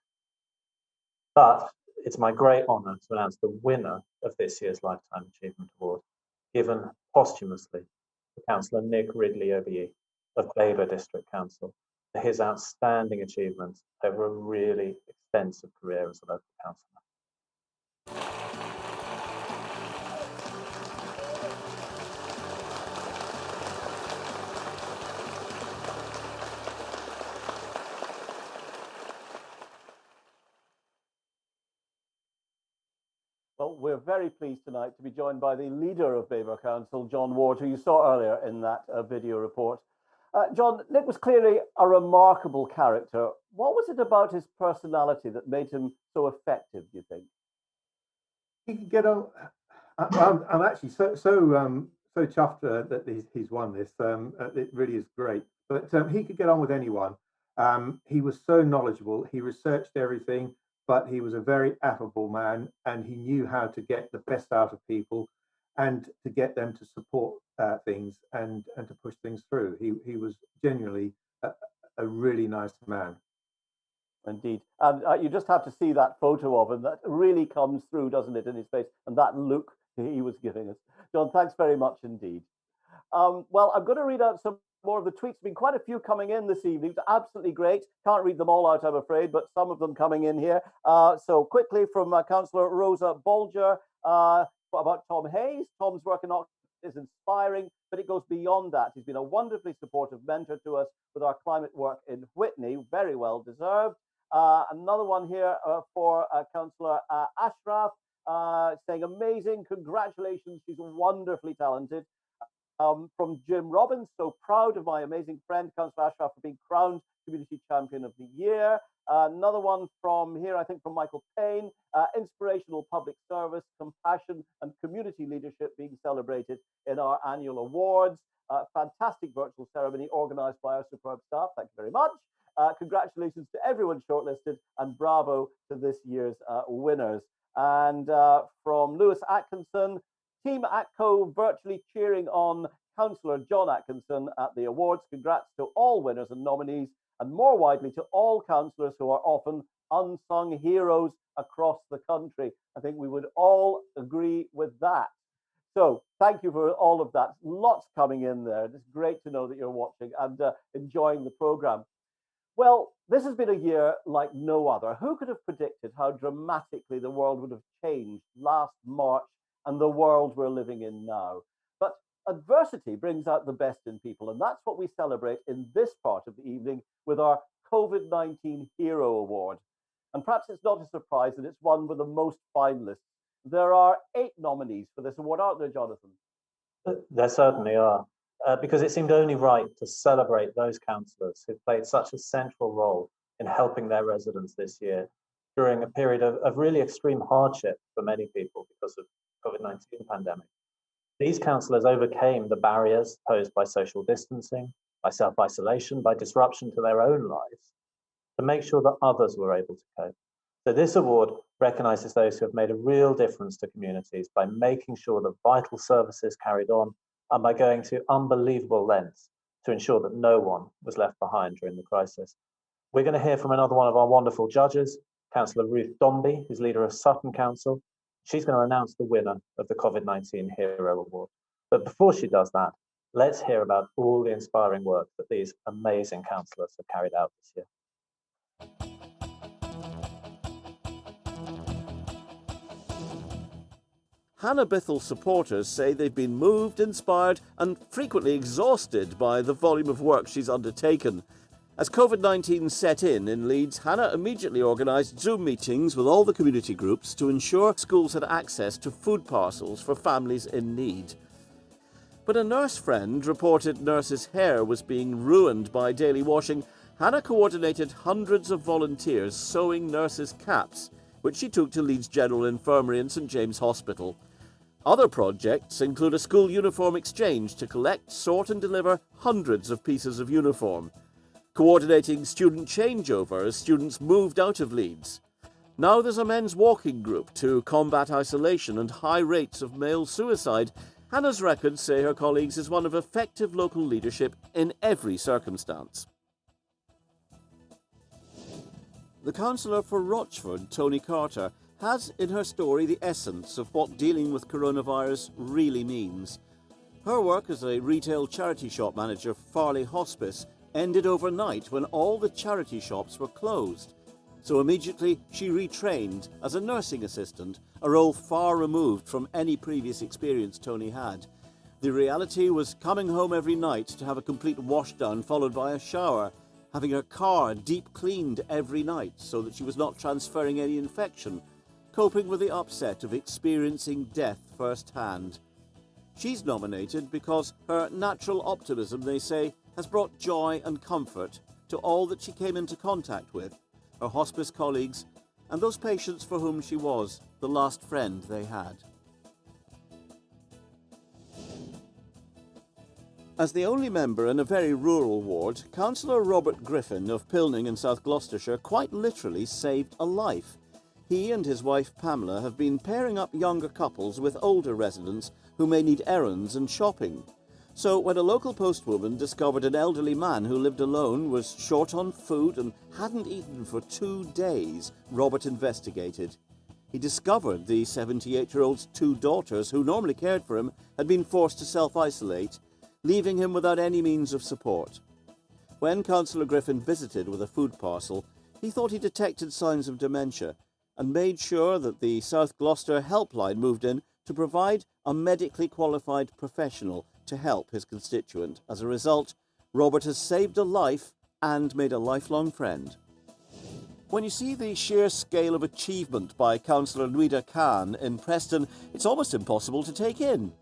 But it's my great honour to announce the winner of this year's Lifetime Achievement Award, given posthumously to Councillor Nick Ridley-Obiyi of Baber District Council for his outstanding achievements over a really extensive career as a local councillor. Well, we're very pleased tonight to be joined by the leader of Baber Council, John Ward, who you saw earlier in that video report. John, Nick was clearly a remarkable character. What was it about his personality that made him so effective, do you think? He could get on. I'm actually so chuffed that he's won this. It really is great. But he could get on with anyone. He was so knowledgeable. He researched everything, but he was a very affable man, and he knew how to get the best out of people and to get them to support things and to push things through. He was genuinely a really nice man. Indeed. And you just have to see that photo of him. That really comes through, doesn't it, in his face, and that look he was giving us. John, thanks very much indeed. Well, I'm going to read out some more of the tweets. Been quite a few coming in this evening. It's absolutely great. Can't read them all out, I'm afraid, but some of them coming in here. So quickly from Councillor Rosa Bolger about Tom Hayes. Tom's work in Oxford is inspiring, but it goes beyond that. He's been a wonderfully supportive mentor to us with our climate work in Whitney. Very well deserved. Another one here for Councillor Ashraf, saying amazing, congratulations, she's wonderfully talented. From Jim Robbins, so proud of my amazing friend, Councillor Ashraf, for being crowned Community Champion of the Year. Another one from here, I think from Michael Payne, inspirational public service, compassion and community leadership being celebrated in our annual awards. Fantastic virtual ceremony organised by our superb staff. Thank you very much. Congratulations to everyone shortlisted and bravo to this year's winners. And from Lewis Atkinson, Team ATCO virtually cheering on Councillor John Atkinson at the awards. Congrats to all winners and nominees, and more widely to all councillors who are often unsung heroes across the country. I think we would all agree with that. So thank you for all of that. Lots coming in there. It's great to know that you're watching and enjoying the programme. Well, this has been a year like no other. Who could have predicted how dramatically the world would have changed last March and the world we're living in now? But adversity brings out the best in people, and that's what we celebrate in this part of the evening with our COVID-19 Hero Award. And perhaps it's not a surprise that it's one with the most finalists. There are 8 nominees for this award, aren't there, Jonathan? There certainly are, because it seemed only right to celebrate those councillors who played such a central role in helping their residents this year during a period of really extreme hardship for many people because of COVID-19 pandemic. These councillors overcame the barriers posed by social distancing, by self-isolation, by disruption to their own lives, to make sure that others were able to cope. So this award recognises those who have made a real difference to communities by making sure that vital services carried on and by going to unbelievable lengths to ensure that no one was left behind during the crisis. We're going to hear from another one of our wonderful judges, Councillor Ruth Dombey, who's leader of Sutton Council. She's going to announce the winner of the COVID-19 Hero Award. But before she does that, let's hear about all the inspiring work that these amazing councillors have carried out this year. Hannah Bithell supporters say they've been moved, inspired and frequently exhausted by the volume of work she's undertaken. As COVID-19 set in Leeds, Hannah immediately organised Zoom meetings with all the community groups to ensure schools had access to food parcels for families in need. When a nurse friend reported nurses' hair was being ruined by daily washing, Hannah coordinated hundreds of volunteers sewing nurses' caps, which she took to Leeds General Infirmary and St James Hospital. Other projects include a school uniform exchange to collect, sort and deliver hundreds of pieces of uniform, coordinating student changeover as students moved out of Leeds. Now there's a men's walking group to combat isolation and high rates of male suicide. Hannah's records say her colleagues is one of effective local leadership in every circumstance. The councillor for Rochford, Tony Carter, has in her story the essence of what dealing with coronavirus really means. Her work as a retail charity shop manager for Farley Hospice ended overnight when all the charity shops were closed. So immediately she retrained as a nursing assistant, a role far removed from any previous experience Tony had. The reality was coming home every night to have a complete washdown followed by a shower, having her car deep cleaned every night so that she was not transferring any infection, coping with the upset of experiencing death firsthand. She's nominated because her natural optimism, they say, has brought joy and comfort to all that she came into contact with, her hospice colleagues, and those patients for whom she was the last friend they had. As the only member in a very rural ward, Councillor Robert Griffin of Pilning in South Gloucestershire quite literally saved a life. He and his wife Pamela have been pairing up younger couples with older residents who may need errands and shopping. So when a local postwoman discovered an elderly man who lived alone, was short on food and hadn't eaten for 2 days, Robert investigated. He discovered the 78-year-old's 2 daughters, who normally cared for him, had been forced to self-isolate, leaving him without any means of support. When Councillor Griffin visited with a food parcel, he thought he detected signs of dementia and made sure that the South Gloucester helpline moved in to provide a medically qualified professional to help his constituent. As a result, Robert has saved a life and made a lifelong friend. When you see the sheer scale of achievement by Councillor Nuida Khan in Preston, it's almost impossible to take in.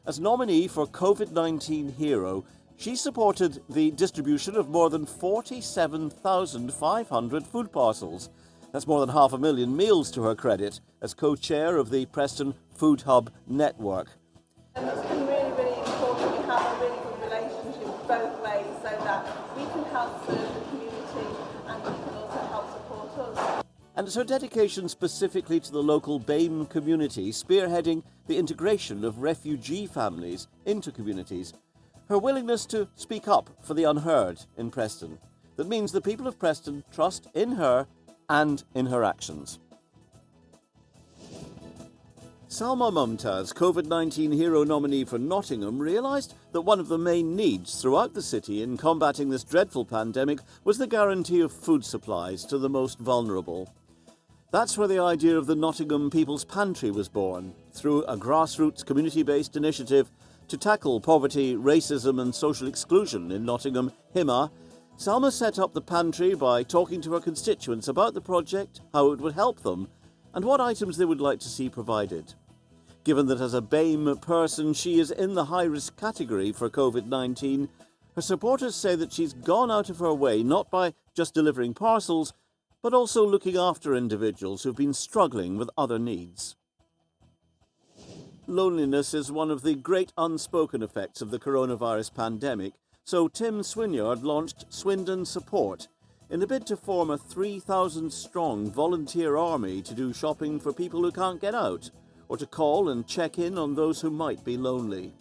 As nominee for COVID-19 Hero, she supported the distribution of more than 47,500 food parcels. That's more than 500,000 meals to her credit, as co-chair of the Preston Food Hub Network. And it's been really, really important we have a really good relationship both ways so that we can help serve the community and we can also help support us. And it's her dedication specifically to the local BAME community, spearheading the integration of refugee families into communities. Her willingness to speak up for the unheard in Preston. That means the people of Preston trust in her and in her actions. Salma Mumtaz, COVID-19 Hero nominee for Nottingham, realised that one of the main needs throughout the city in combating this dreadful pandemic was the guarantee of food supplies to the most vulnerable. That's where the idea of the Nottingham People's Pantry was born, through a grassroots community-based initiative to tackle poverty, racism and social exclusion in Nottingham, HIMA. Salma set up the pantry by talking to her constituents about the project, how it would help them, and what items they would like to see provided. Given that as a BAME person she is in the high-risk category for COVID-19, her supporters say that she's gone out of her way not by just delivering parcels, but also looking after individuals who've been struggling with other needs. Loneliness is one of the great unspoken effects of the coronavirus pandemic, so Tim Swinyard launched Swindon Support in a bid to form a 3,000-strong volunteer army to do shopping for people who can't get out, or to call and check in on those who might be lonely.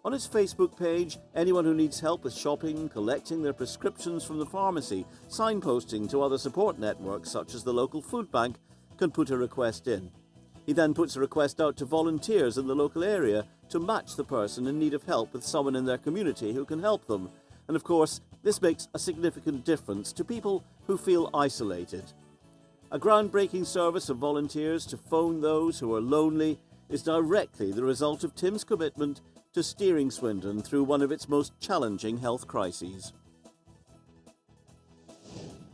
On its Facebook page, anyone who needs help with shopping, collecting their prescriptions from the pharmacy, signposting to other support networks such as the local food bank, can put a request in. He then puts a request out to volunteers in the local area to match the person in need of help with someone in their community who can help them. And of course, this makes a significant difference to people who feel isolated. A groundbreaking service of volunteers to phone those who are lonely is directly the result of Tim's commitment to steering Swindon through one of its most challenging health crises.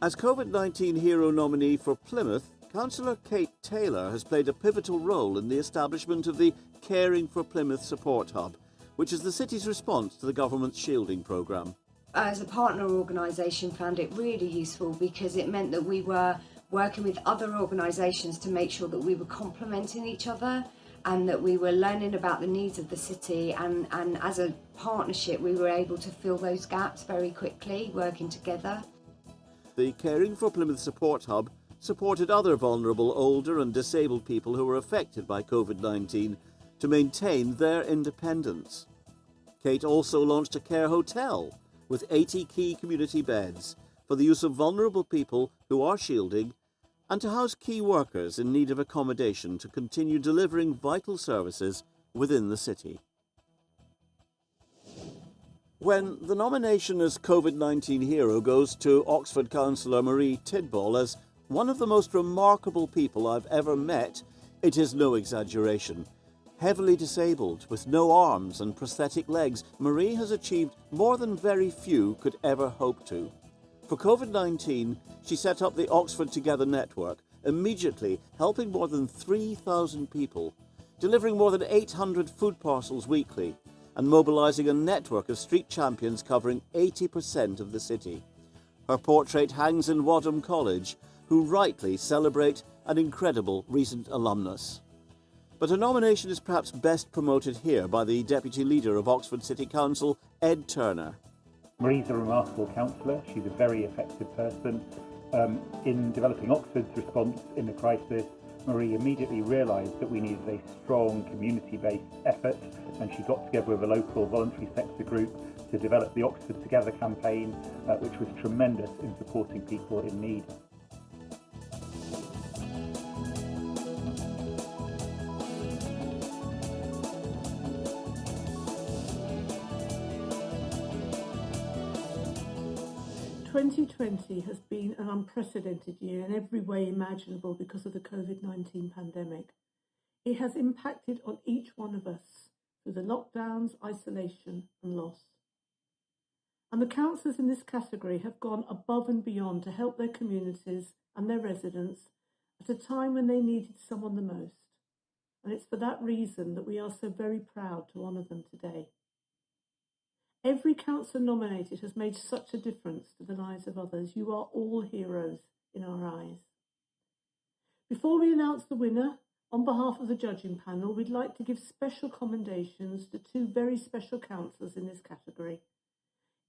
As COVID-19 hero nominee for Plymouth, Councillor Kate Taylor has played a pivotal role in the establishment of the Caring for Plymouth Support Hub, which is the city's response to the government's shielding programme. As a partner organisation, found it really useful because it meant that we were working with other organisations to make sure that we were complementing each other and that we were learning about the needs of the city, and as a partnership we were able to fill those gaps very quickly, working together. The Caring for Plymouth Support Hub supported other vulnerable older and disabled people who were affected by COVID-19 to maintain their independence. Kate also launched a care hotel with 80 key community beds for the use of vulnerable people who are shielding and to house key workers in need of accommodation to continue delivering vital services within the city. When the nomination as COVID-19 hero goes to Oxford councillor Marie Tidball as one of the most remarkable people I've ever met, it is no exaggeration. Heavily disabled, with no arms and prosthetic legs, Marie has achieved more than very few could ever hope to. For COVID-19, she set up the Oxford Together network, immediately helping more than 3,000 people, delivering more than 800 food parcels weekly, and mobilising a network of street champions covering 80% of the city. Her portrait hangs in Wadham College, who rightly celebrate an incredible recent alumnus. But her nomination is perhaps best promoted here by the Deputy Leader of Oxford City Council, Ed Turner. Marie's a remarkable councillor. She's a very effective person. In developing Oxford's response in the crisis, Marie immediately realised that we needed a strong community-based effort, and she got together with a local voluntary sector group to develop the Oxford Together campaign, which was tremendous in supporting people in need. "2020 has been an unprecedented year in every way imaginable because of the COVID-19 pandemic. It has impacted on each one of us through the lockdowns, isolation and loss. And the councillors in this category have gone above and beyond to help their communities and their residents at a time when they needed someone the most. And it's for that reason that we are so very proud to honour them today. Every councillor nominated has made such a difference to the lives of others. You are all heroes in our eyes. Before we announce the winner, on behalf of the judging panel, we'd like to give special commendations to two very special councillors in this category.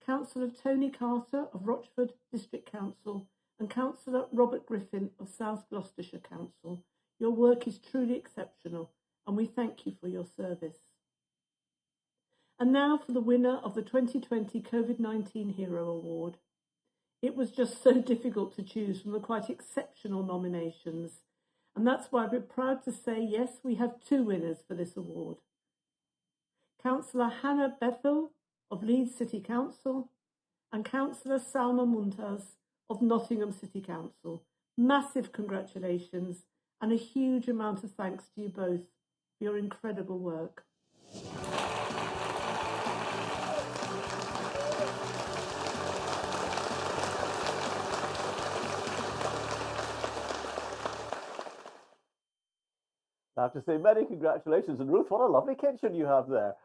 Councillor Tony Carter of Rochford District Council and Councillor Robert Griffin of South Gloucestershire Council. Your work is truly exceptional and we thank you for your service. And now for the winner of the 2020 COVID-19 Hero Award. It was just so difficult to choose from the quite exceptional nominations, and that's why we're proud to say, yes, we have two winners for this award. Councillor Hannah Bethel of Leeds City Council and Councillor Salma Muntaz of Nottingham City Council. Massive congratulations and a huge amount of thanks to you both for your incredible work. I have to say many congratulations. And Ruth, what a lovely kitchen you have there.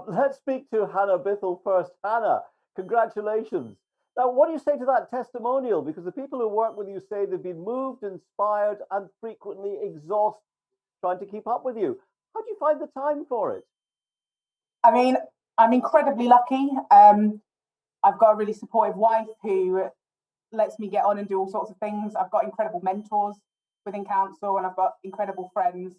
Let's speak to Hannah Bithell first. Hannah, congratulations. Now, what do you say to that testimonial? Because the people who work with you say they've been moved, inspired, and frequently exhausted trying to keep up with you. How do you you find the time for it? I mean, I'm incredibly lucky. I've got a really supportive wife who lets me get on and do all sorts of things. I've got incredible mentors within council, and I've got incredible friends.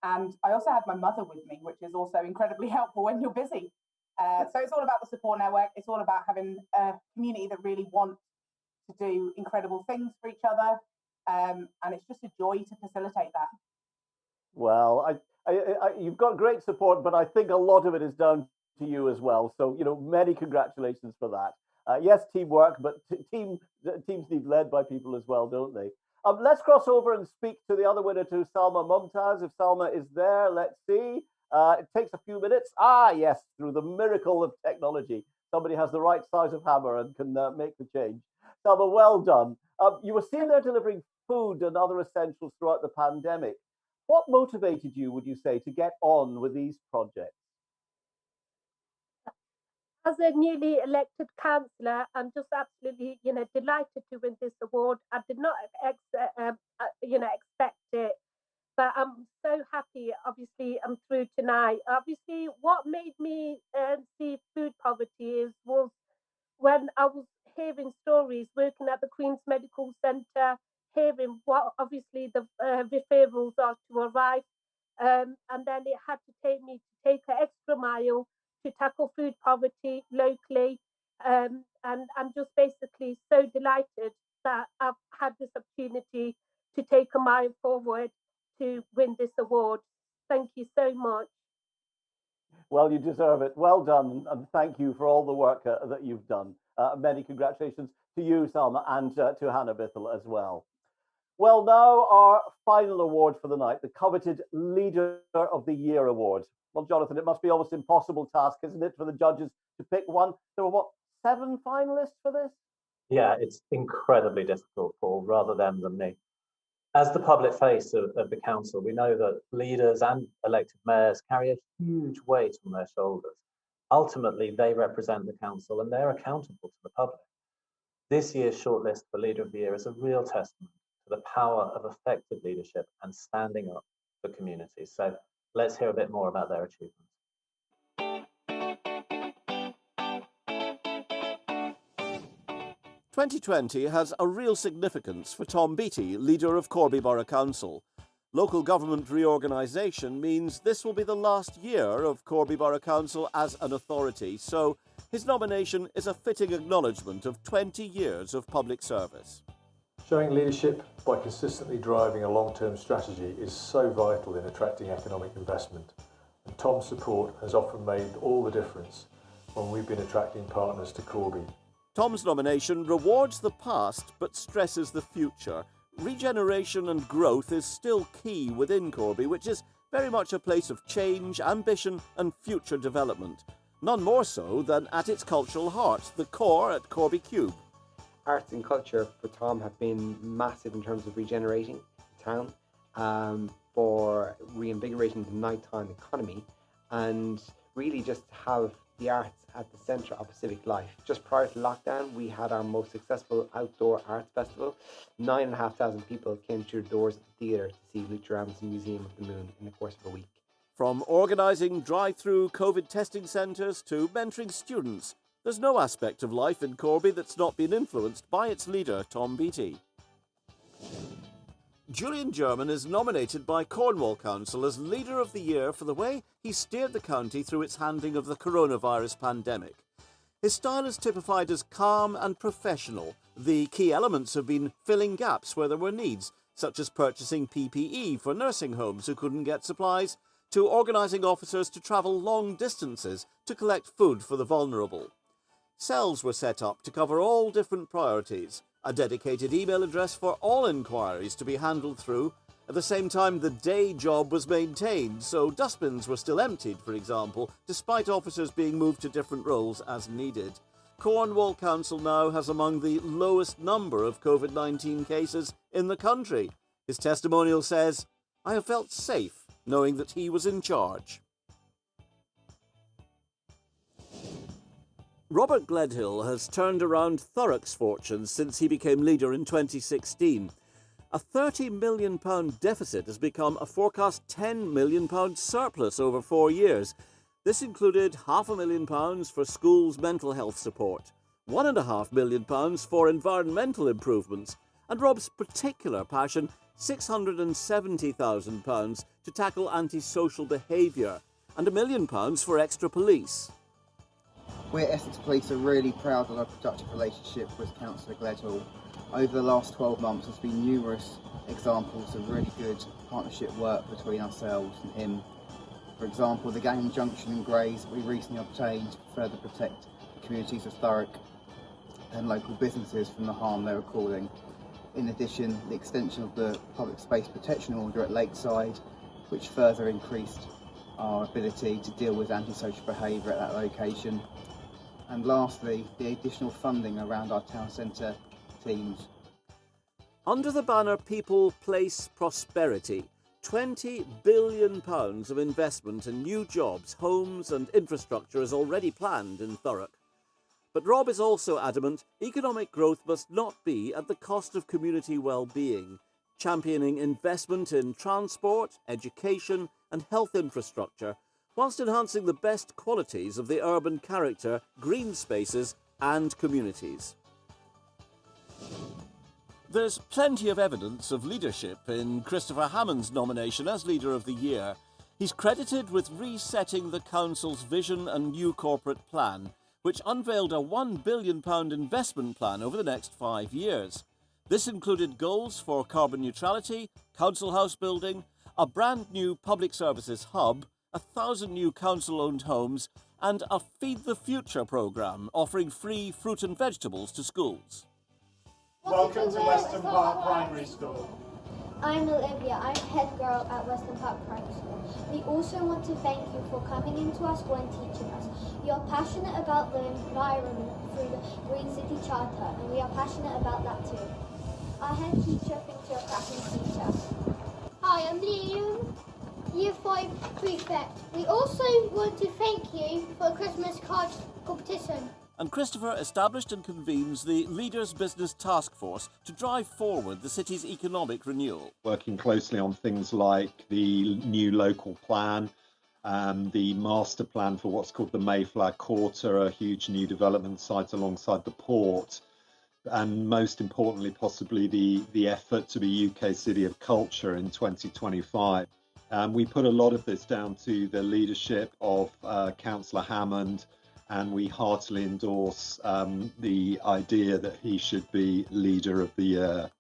And I also have my mother with me, which is also incredibly helpful when you're busy. So it's all about the support network. It's all about having a community that really wants to do incredible things for each other. And it's just a joy to facilitate that. Well, you've got great support, but I think a lot of it is down to you as well. So, many congratulations for that. Yes, teamwork, but teams need led by people as well, don't they? Let's cross over and speak to the other winner, to Salma Mumtaz. If Salma is there, let's see. It takes a few minutes. Yes, through the miracle of technology, somebody has the right size of hammer and can make the change. Salma, well done. You were seen there delivering food and other essentials throughout the pandemic. What motivated you, would you say, to get on with these projects? As a newly elected councillor, I'm just absolutely, delighted to win this award. I did not, expect it, but I'm so happy. Obviously, I'm through tonight. Obviously, what made me see food poverty was when I was hearing stories, working at the Queen's Medical Centre, hearing what obviously the referrals are to arrive, and then it had to take me to take an extra mile to tackle food poverty locally. And I'm just basically so delighted that I've had this opportunity to take a mile forward to win this award. Thank you so much. Well, you deserve it. Well done, and thank you for all the work that you've done. Many congratulations to you, Salma, and to Hannah Bithell as well. Well, now our final award for the night, the coveted Leader of the Year award. Well, Jonathan, it must be almost impossible task, isn't it, for the judges to pick one? There were, 7 finalists for this? Yeah, it's incredibly difficult, Paul, rather than me. As the public face of the council, we know that leaders and elected mayors carry a huge weight on their shoulders. Ultimately, they represent the council and they're accountable to the public. This year's shortlist for Leader of the Year is a real testament to the power of effective leadership and standing up for communities. So let's hear a bit more about their achievements. 2020 has a real significance for Tom Beattie, leader of Corby Borough Council. Local government reorganisation means this will be the last year of Corby Borough Council as an authority, so his nomination is a fitting acknowledgement of 20 years of public service. Showing leadership by consistently driving a long-term strategy is so vital in attracting economic investment, and Tom's support has often made all the difference when we've been attracting partners to Corby. Tom's nomination rewards the past but stresses the future. Regeneration and growth is still key within Corby, which is very much a place of change, ambition and future development. None more so than at its cultural heart, the core at Corby Cube. Arts and culture for Tom have been massive in terms of regenerating the town, for reinvigorating the nighttime economy, and really just to have the arts at the centre of civic life. Just prior to lockdown, we had our most successful outdoor arts festival. 9,500 people came through the doors of the theatre to see Luther Amundsen Museum of the Moon in the course of a week. From organising drive-through COVID testing centres to mentoring students, there's no aspect of life in Corby that's not been influenced by its leader, Tom Beattie. Julian German is nominated by Cornwall Council as Leader of the Year for the way he steered the county through its handling of the coronavirus pandemic. His style is typified as calm and professional. The key elements have been filling gaps where there were needs, such as purchasing PPE for nursing homes who couldn't get supplies, to organising officers to travel long distances to collect food for the vulnerable. Cells were set up to cover all different priorities, a dedicated email address for all inquiries to be handled through. At the same time, the day job was maintained, so dustbins were still emptied, for example, despite officers being moved to different roles as needed. Cornwall Council now has among the lowest number of COVID-19 cases in the country. His testimonial says, "I have felt safe knowing that he was in charge." Robert Gledhill has turned around Thurrock's fortunes since he became leader in 2016. A £30 million deficit has become a forecast £10 million surplus over 4 years. This included £500,000 for schools' mental health support, £1.5 million for environmental improvements, and Rob's particular passion, £670,000 to tackle antisocial behaviour, and £1 million for extra police. We at Essex Police are really proud of our productive relationship with Councillor Gledhill. Over the last 12 months there's been numerous examples of really good partnership work between ourselves and him. For example, the gang injunction in Grays we recently obtained to further protect the communities of Thurrock and local businesses from the harm they were causing. In addition, the extension of the public space protection order at Lakeside, which further increased our ability to deal with antisocial behaviour at that location. And lastly, the additional funding around our town centre teams. Under the banner People, Place, Prosperity, £20 billion of investment in new jobs, homes and infrastructure is already planned in Thurrock. But Rob is also adamant economic growth must not be at the cost of community well-being, championing investment in transport, education and health infrastructure, whilst enhancing the best qualities of the urban character, green spaces and communities. There's plenty of evidence of leadership in Christopher Hammond's nomination as Leader of the Year. He's credited with resetting the council's vision and new corporate plan, which unveiled a £1 billion investment plan over the next 5 years. This included goals for carbon neutrality, council house building, a brand new public services hub, 1,000 new council-owned homes, and a Feed the Future programme offering free fruit and vegetables to schools. Welcome to Weston Park Primary School. I'm Olivia, I'm head girl at Weston Park Primary School. We also want to thank you for coming into our school and teaching us. You're passionate about the environment through the Green City Charter, and we are passionate about that too. Our head teacher thinks you're a cracking teacher. Hi, I'm Liam, Year 5 Prefect. We also want to thank you for a Christmas card competition. And Christopher established and convenes the Leaders Business Task Force to drive forward the city's economic renewal. Working closely on things like the new local plan, the master plan for what's called the Mayflower Quarter, a huge new development site alongside the port, and most importantly possibly the effort to be UK City of Culture in 2025. We put a lot of this down to the leadership of Councillor Hammond, and we heartily endorse the idea that he should be Leader of the Year.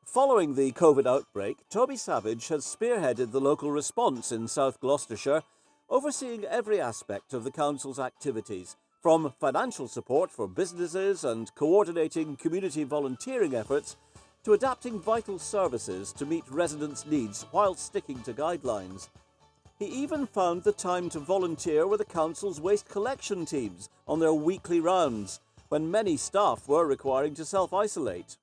Following the COVID outbreak, Toby Savage has spearheaded the local response in South Gloucestershire, overseeing every aspect of the council's activities, from financial support for businesses and coordinating community volunteering efforts to adapting vital services to meet residents' needs while sticking to guidelines. He even found the time to volunteer with the council's waste collection teams on their weekly rounds, when many staff were requiring to self-isolate.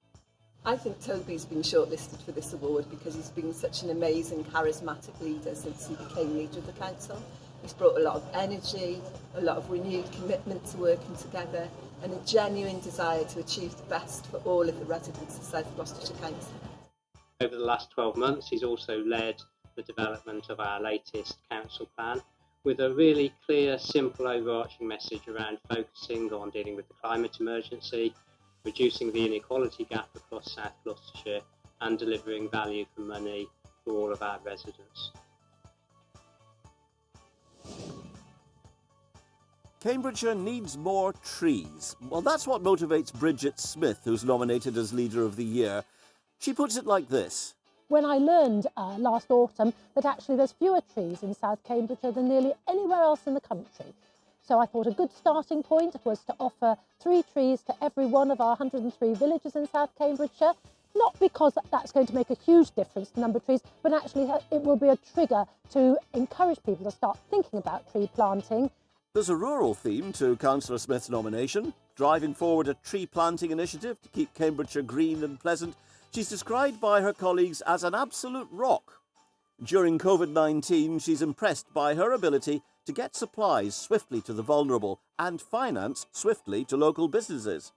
I think Toby's been shortlisted for this award because he's been such an amazing, charismatic leader since he became leader of the council. He's brought a lot of energy, a lot of renewed commitment to working together, and a genuine desire to achieve the best for all of the residents of South Gloucestershire Council. Over the last 12 months, he's also led the development of our latest council plan with a really clear, simple, overarching message around focusing on dealing with the climate emergency, reducing the inequality gap across South Gloucestershire, and delivering value for money for all of our residents. Cambridgeshire needs more trees. Well, that's what motivates Bridget Smith, who's nominated as Leader of the Year. She puts it like this. When I learned last autumn that actually there's fewer trees in South Cambridgeshire than nearly anywhere else in the country. So I thought a good starting point was to offer 3 trees to every one of our 103 villages in South Cambridgeshire. Not because that's going to make a huge difference to the number of trees, but actually it will be a trigger to encourage people to start thinking about tree planting. There's a rural theme to Councillor Smith's nomination, driving forward a tree planting initiative to keep Cambridgeshire green and pleasant. She's described by her colleagues as an absolute rock. During COVID-19, she's impressed by her ability to get supplies swiftly to the vulnerable and finance swiftly to local businesses.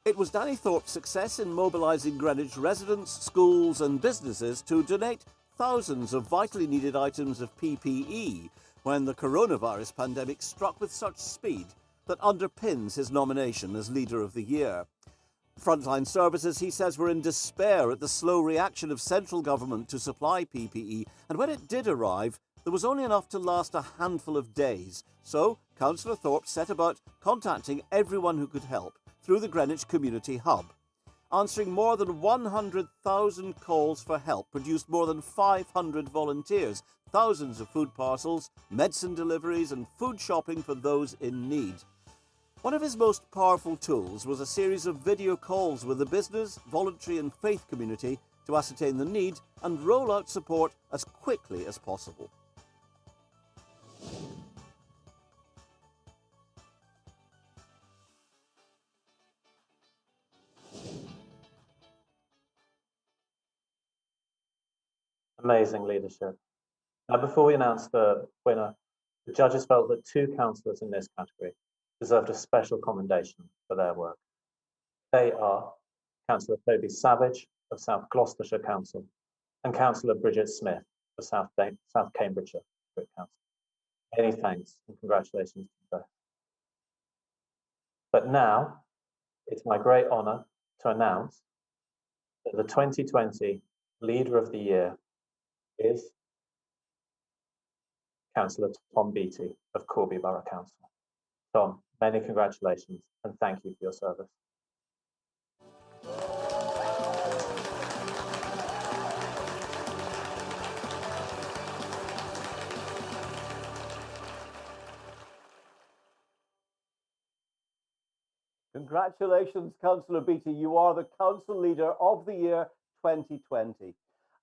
It was Danny Thorpe's success in mobilising Greenwich residents, schools and businesses to donate thousands of vitally needed items of PPE when the coronavirus pandemic struck with such speed that underpins his nomination as Leader of the Year. Frontline services, he says, were in despair at the slow reaction of central government to supply PPE, and when it did arrive, there was only enough to last a handful of days. So, Councillor Thorpe set about contacting everyone who could help through the Greenwich Community Hub. Answering more than 100,000 calls for help, produced more than 500 volunteers, thousands of food parcels, medicine deliveries and food shopping for those in need. One of his most powerful tools was a series of video calls with the business, voluntary and faith community to ascertain the need and roll out support as quickly as possible. Amazing leadership. Now, before we announce the winner, the judges felt that 2 councillors in this category deserved a special commendation for their work. They are Councillor Toby Savage of South Gloucestershire Council and Councillor Bridget Smith of South Cambridgeshire Council. Many thanks and congratulations to both. But now, it's my great honour to announce that the 2020 Leader of the Year is Councillor Tom Beattie of Corby Borough Council. Tom, many congratulations and thank you for your service. Congratulations, Councillor Beattie. You are the Council Leader of the Year 2020.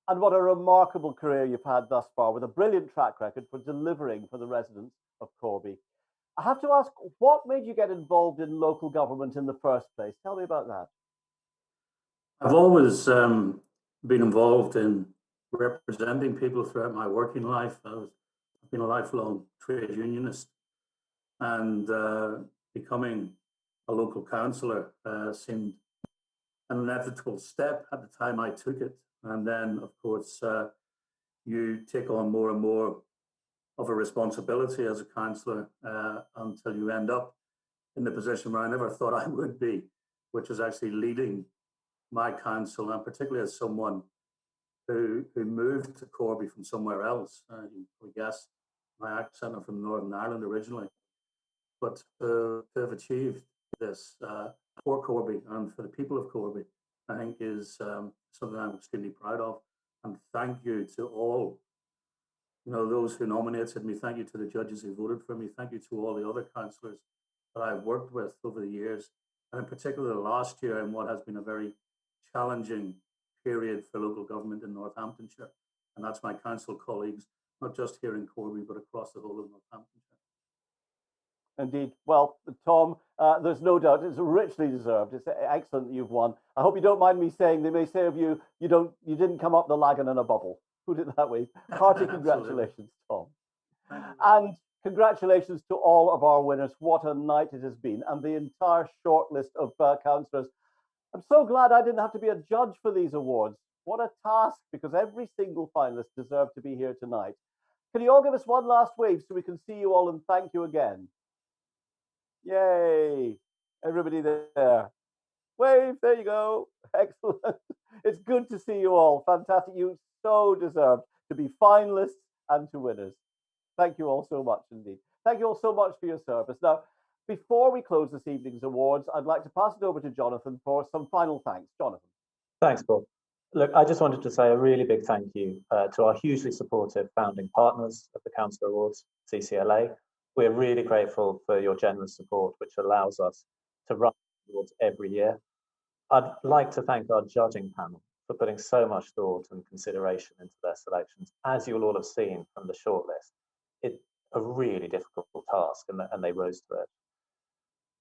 And what a remarkable career you've had thus far, with a brilliant track record for delivering for the residents of Corby. I have to ask, what made you get involved in local government in the first place? Tell me about that. I've always been involved in representing people throughout my working life. I've been a lifelong trade unionist, and becoming a local councillor seemed an inevitable step at the time I took it. And then, of course, you take on more and more of a responsibility as a councillor until you end up in the position where I never thought I would be, which is actually leading my council, and particularly as someone who moved to Corby from somewhere else. You probably guess my accent, I'm from Northern Ireland originally, but to have achieved this for Corby and for the people of Corby, I think is something I'm extremely proud of. And thank you to all, those who nominated me. Thank you to the judges who voted for me. Thank you to all the other councillors that I've worked with over the years, and in particular last year in what has been a very challenging period for local government in Northamptonshire. And that's my council colleagues, not just here in Corby, but across the whole of Northamptonshire. Indeed. Well, Tom, there's no doubt it's richly deserved. It's excellent that you've won. I hope you don't mind me saying, they may say of you, you didn't come up the lagan in a bubble. Put it that way. Hearty congratulations, Tom. And congratulations to all of our winners. What a night it has been, and the entire shortlist of councillors. I'm so glad I didn't have to be a judge for these awards. What a task, because every single finalist deserved to be here tonight. Can you all give us one last wave so we can see you all and thank you again? Yay! Everybody there. Wave, there you go. Excellent. It's good to see you all. Fantastic. You so deserve to be finalists and to winners. Thank you all so much indeed. Thank you all so much for your service. Now, before we close this evening's awards, I'd like to pass it over to Jonathan for some final thanks. Jonathan. Thanks, Paul. Look, I just wanted to say a really big thank you to our hugely supportive founding partners of the Cllr Awards, CCLA. We're really grateful for your generous support, which allows us to run awards every year. I'd like to thank our judging panel for putting so much thought and consideration into their selections. As you'll all have seen from the shortlist, it's a really difficult task, and they rose to it.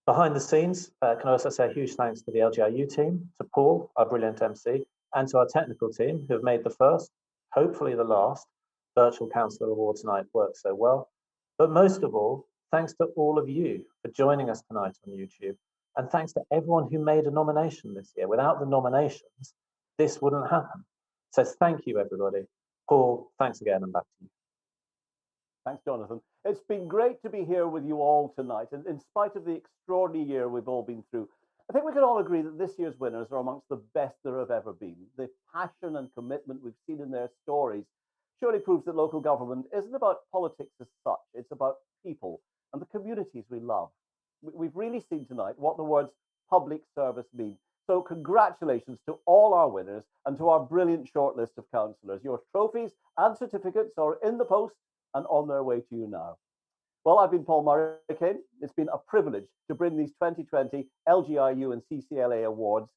Behind the scenes, can I also say a huge thanks to the LGIU team, to Paul, our brilliant MC, and to our technical team who have made the first, hopefully the last, virtual Cllr Awards night work so well. But most of all, thanks to all of you for joining us tonight on YouTube And thanks to everyone who made a nomination this year. Without the nominations, this wouldn't happen. So thank you, everybody. Paul, thanks again, and back to you. Thanks, Jonathan. It's been great to be here with you all tonight. And in spite of the extraordinary year we've all been through, I think we can all agree that this year's winners are amongst the best there have ever been. The passion and commitment we've seen in their stories surely proves that local government isn't about politics as such. It's about people and the communities we love. We've really seen tonight what the words public service mean. So congratulations to all our winners and to our brilliant shortlist of councillors. Your trophies and certificates are in the post and on their way to you now. Well, I've been Paul Murricane. It's been a privilege to bring these 2020 LGIU and CCLA awards.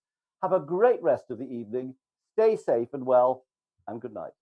Have a great rest of the evening. Stay safe and well, and good night.